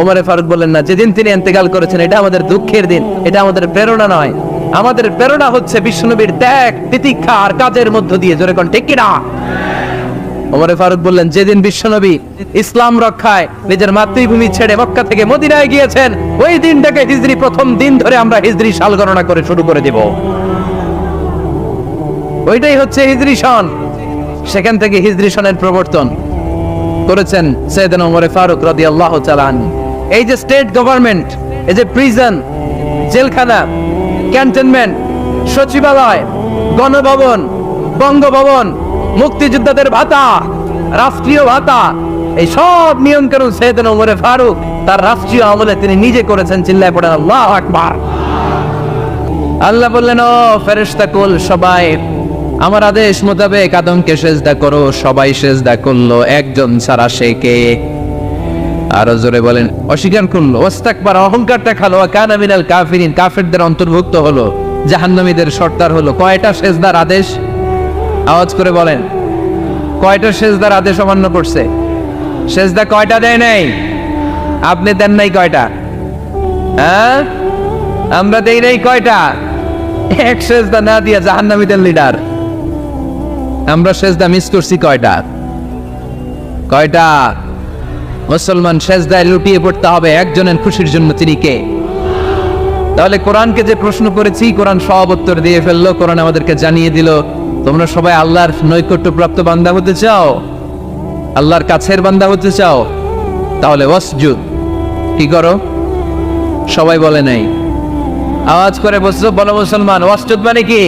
Speaker 1: ওমর ফারুক বললেন, না, যেদিন তিনি ইন্তেকাল করেছেন এটা আমাদের দুঃখের দিন, এটা আমাদের প্রেরণা নয়। আমাদের প্রেরণা হচ্ছে বিশ্বনবীর ত্যাগ, তিতিক্ষা আর কাজের মধ্য দিয়ে। জোরে কোন ঠিক কিনা? ওমর ফারুক বললেন, যেদিন বিশ্বনবী ইসলাম রক্ষায় নিজের মাতৃভূমি ছেড়ে মক্কা থেকে মদিনায় গিয়েছেন, ওই দিনটাকে হিজরি প্রথম দিন ধরে আমরা হিজরি সাল গণনা করে শুরু করে দেব। ওইটাই হচ্ছে হিজরি সন। সেখান থেকে হিজরি সনের প্রবর্তন করেছেন সাইয়েদনা ওমর ফারুক রাদিয়াল্লাহু তাআলা আনহু। এই যে স্টেট গভর্নমেন্ট, এই যে প্রিজন, জেলখানা, ক্যান্টনমেন্ট, সচিবালয়, গণভবন, বঙ্গভবন, মুক্তিযোদ্ধাদের ভাতা, রাষ্ট্রীয় ভাতা, এই সব নিয়ম কানুন সাইয়েদনা ওমর ফারুক তার রাষ্ট্রীয় আমলে তিনি নিজে করেছেন। চিল্লায় পড়েন আল্লাহু আকবার। আল্লাহ বললেন, ও ফেরেশতা কুল সবাই আমার আদেশ মোতাবেক আদমকে সেজদা করো। সবাই সেজদা করলো, একজন ছাড়া। সে কে? আরো জোরে বলেন। অস্বীকার করলো, ওয়াস্তাকবার, অহংকার দেখালো, ওয়া কানা মিনাল কাফিরিন, কাফেরদের অন্তর্ভুক্ত হলো, জাহান্নামীদের সর্দার হলো। কয়টা সেজদার আদেশ? আওয়াজ করে বলেন, কয়টা সেজদার আদেশ অমান্য করছে? সেজদা কয়টা দেয় নাই? আপনি দেন নাই কয়টা? হ্যাঁ, আমরা দেই নাই কয়টা? এক সেজদা না দিয়া জাহান্নামীদের লিডার। আমরা সেজদা মিস করছি কয়টা? কয়টা? মুসলমান সেজদায় লুটিয়ে পড়তে হবে একজনের খুশির জন্য। তিনি কে? তাহলে কোরআনকে যে প্রশ্ন করেছি, কোরআন সব উত্তর দিয়ে ফেললো। কোরআন আমাদেরকে জানিয়ে দিল, তোমরা সবাই আল্লাহর নৈকট্যপ্রাপ্ত বান্দা হতে চাও, আল্লাহর কাছের বান্দা হতে চাও, তাহলে ওয়াসজুদ। কি করো? সবাই বলে নাই, আওয়াজ করে বলো মুসলমান, ওয়াসজুদ মানে কি?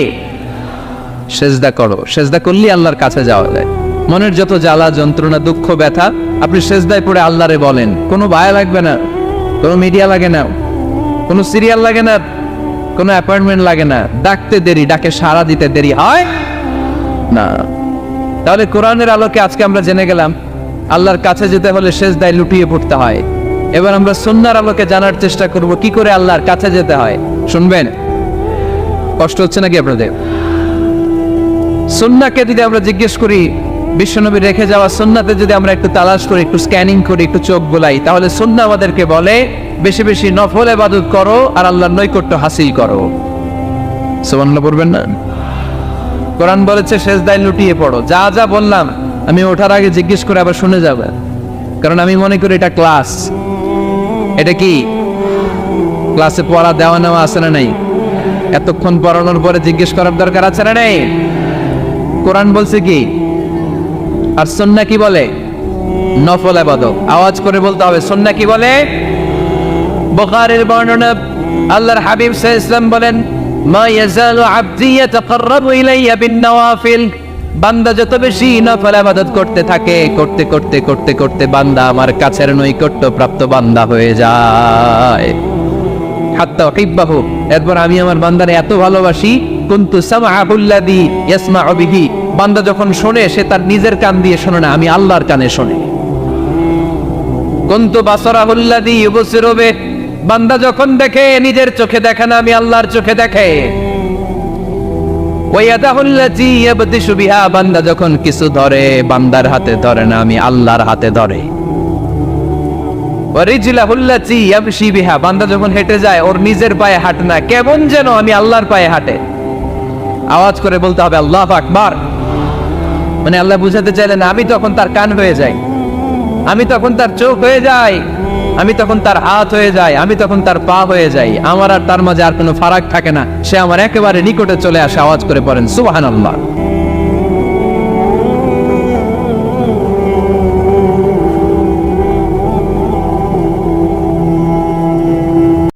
Speaker 1: সেজদা করো। সেজদা করলে আল্লাহর কাছে যাওয়া যায়। মনের যত জ্বালা যন্ত্রণা দুঃখ ব্যথা আপনি সেজদায় পড়ে আল্লাহরে বলেন। কোনো ভায়া লাগবে না, কোনো মিডিয়া লাগে না, কোনো সিরিয়াল লাগে না, কোনো অ্যাপয়েন্টমেন্ট লাগে না। ডাকতে দেরি, ডাকে সাড়া দিতে দেরি হয় না। তাহলে কোরআনের আলোকে আজকে আমরা জেনে গেলাম আল্লাহর কাছে যেতে হলে সেজদায় লুটিয়ে পড়তে হয়। এবার আমরা সুন্নাহর আলোকে জানার চেষ্টা করব কি করে আল্লাহর কাছে যেতে হয়। শুনবেন, কষ্ট হচ্ছে নাকি আপনাদের? সুন্নাহকে যদি আমরা জিজ্ঞেস করি, বিশ্বনবী রেখে যাওয়া সুন্নাতে যদি আমরা একটু তালাশ করি, একটু স্ক্যানিং করি, একটু চোখ বোলাই, তাহলে সুন্নাহ আমাদেরকে বলে বেশি বেশি নফল ইবাদত করো আর আল্লাহর নৈকট্য হাসিল করো। সুবহানাল্লাহ পড়বেন না? কোরআন বলেছে সেজদায় লুটিয়ে পড়ো। যা যা বললাম আমি ওঠার আগে জিজ্ঞেস করে আবার শুনে যাবেন, কারণ আমি মনে করি এটা ক্লাস। এটা কি ক্লাসে পড়া দেওয়া নেওয়া আছে না নাই? এতক্ষণ পড়ানোর পরে জিজ্ঞেস করার দরকার আছে না নাই? কোরআন বলছে কি আর সুন্নাহ কি বলে? নফল ইবাদত। আওয়াজ করে বলতে হবে, সুন্নাহ কি বলে? বুখারীর বর্ণনা, আল্লাহর হাবিব সাল্লাল্লাহু আলাইহি ওয়াসাল্লাম বলেন, মা ইয়াজালু আবদি ইয়াতাকাররাবু ইলাইয়া বিন-নওয়াফিল, বান্দা যত বেশি নফল ইবাদত করতে থাকে, করতে করতে করতে করতে বান্দা আমার কাছের নৈকট্য প্রাপ্ত বান্দা হয়ে যায়। হাত্তা উহিব্বাহু, এরপর আমি আমার বান্দারে এত ভালোবাসি, কুনতু সামআহুল্লাযী ইয়াসমাউ বিহি, বান্দা যখন শোনে সে তার নিজের কান দিয়ে শোনে না, আমি আল্লাহর কানে শোনে। কুনতু বাসারাহুল্লাযী ইউবসিরু বিহি, বান্দা যখন দেখে নিজের চোখে দেখে না, আমি আল্লাহর চোখে দেখে। ওয়ায়াদাহুল্লাযী ইয়াবতিশু বিহা, বান্দা যখন কিছু ধরে বান্দার হাতে ধরে না, আমি আল্লাহর হাতে ধরে। ওয়ারিজলাহুল্লাযী ইয়ামশি বিহা, বান্দা যখন হেঁটে যায় ওর নিজের পায়ে হাঁটে না, কেমন যেন আমি আল্লাহর পায়ে হাঁটে। আওয়াজ করে বলতে হবে আল্লাহু আকবার। মানে আল্লাহ বুঝাতে চাইলেন আমি তখন তার কান হয়ে যাই, আমি তখন তার চোখ হয়ে যাই, আমি তখন তার হাত হয়ে যাই, আমি তখন তার পা হয়ে যাই। আমার আর তার মাঝে আর কোনো ফারাক থাকে না, সে আমার একেবারে নিকটে চলে আসে। আওয়াজ করে পড়েন সুবহানাল্লাহ।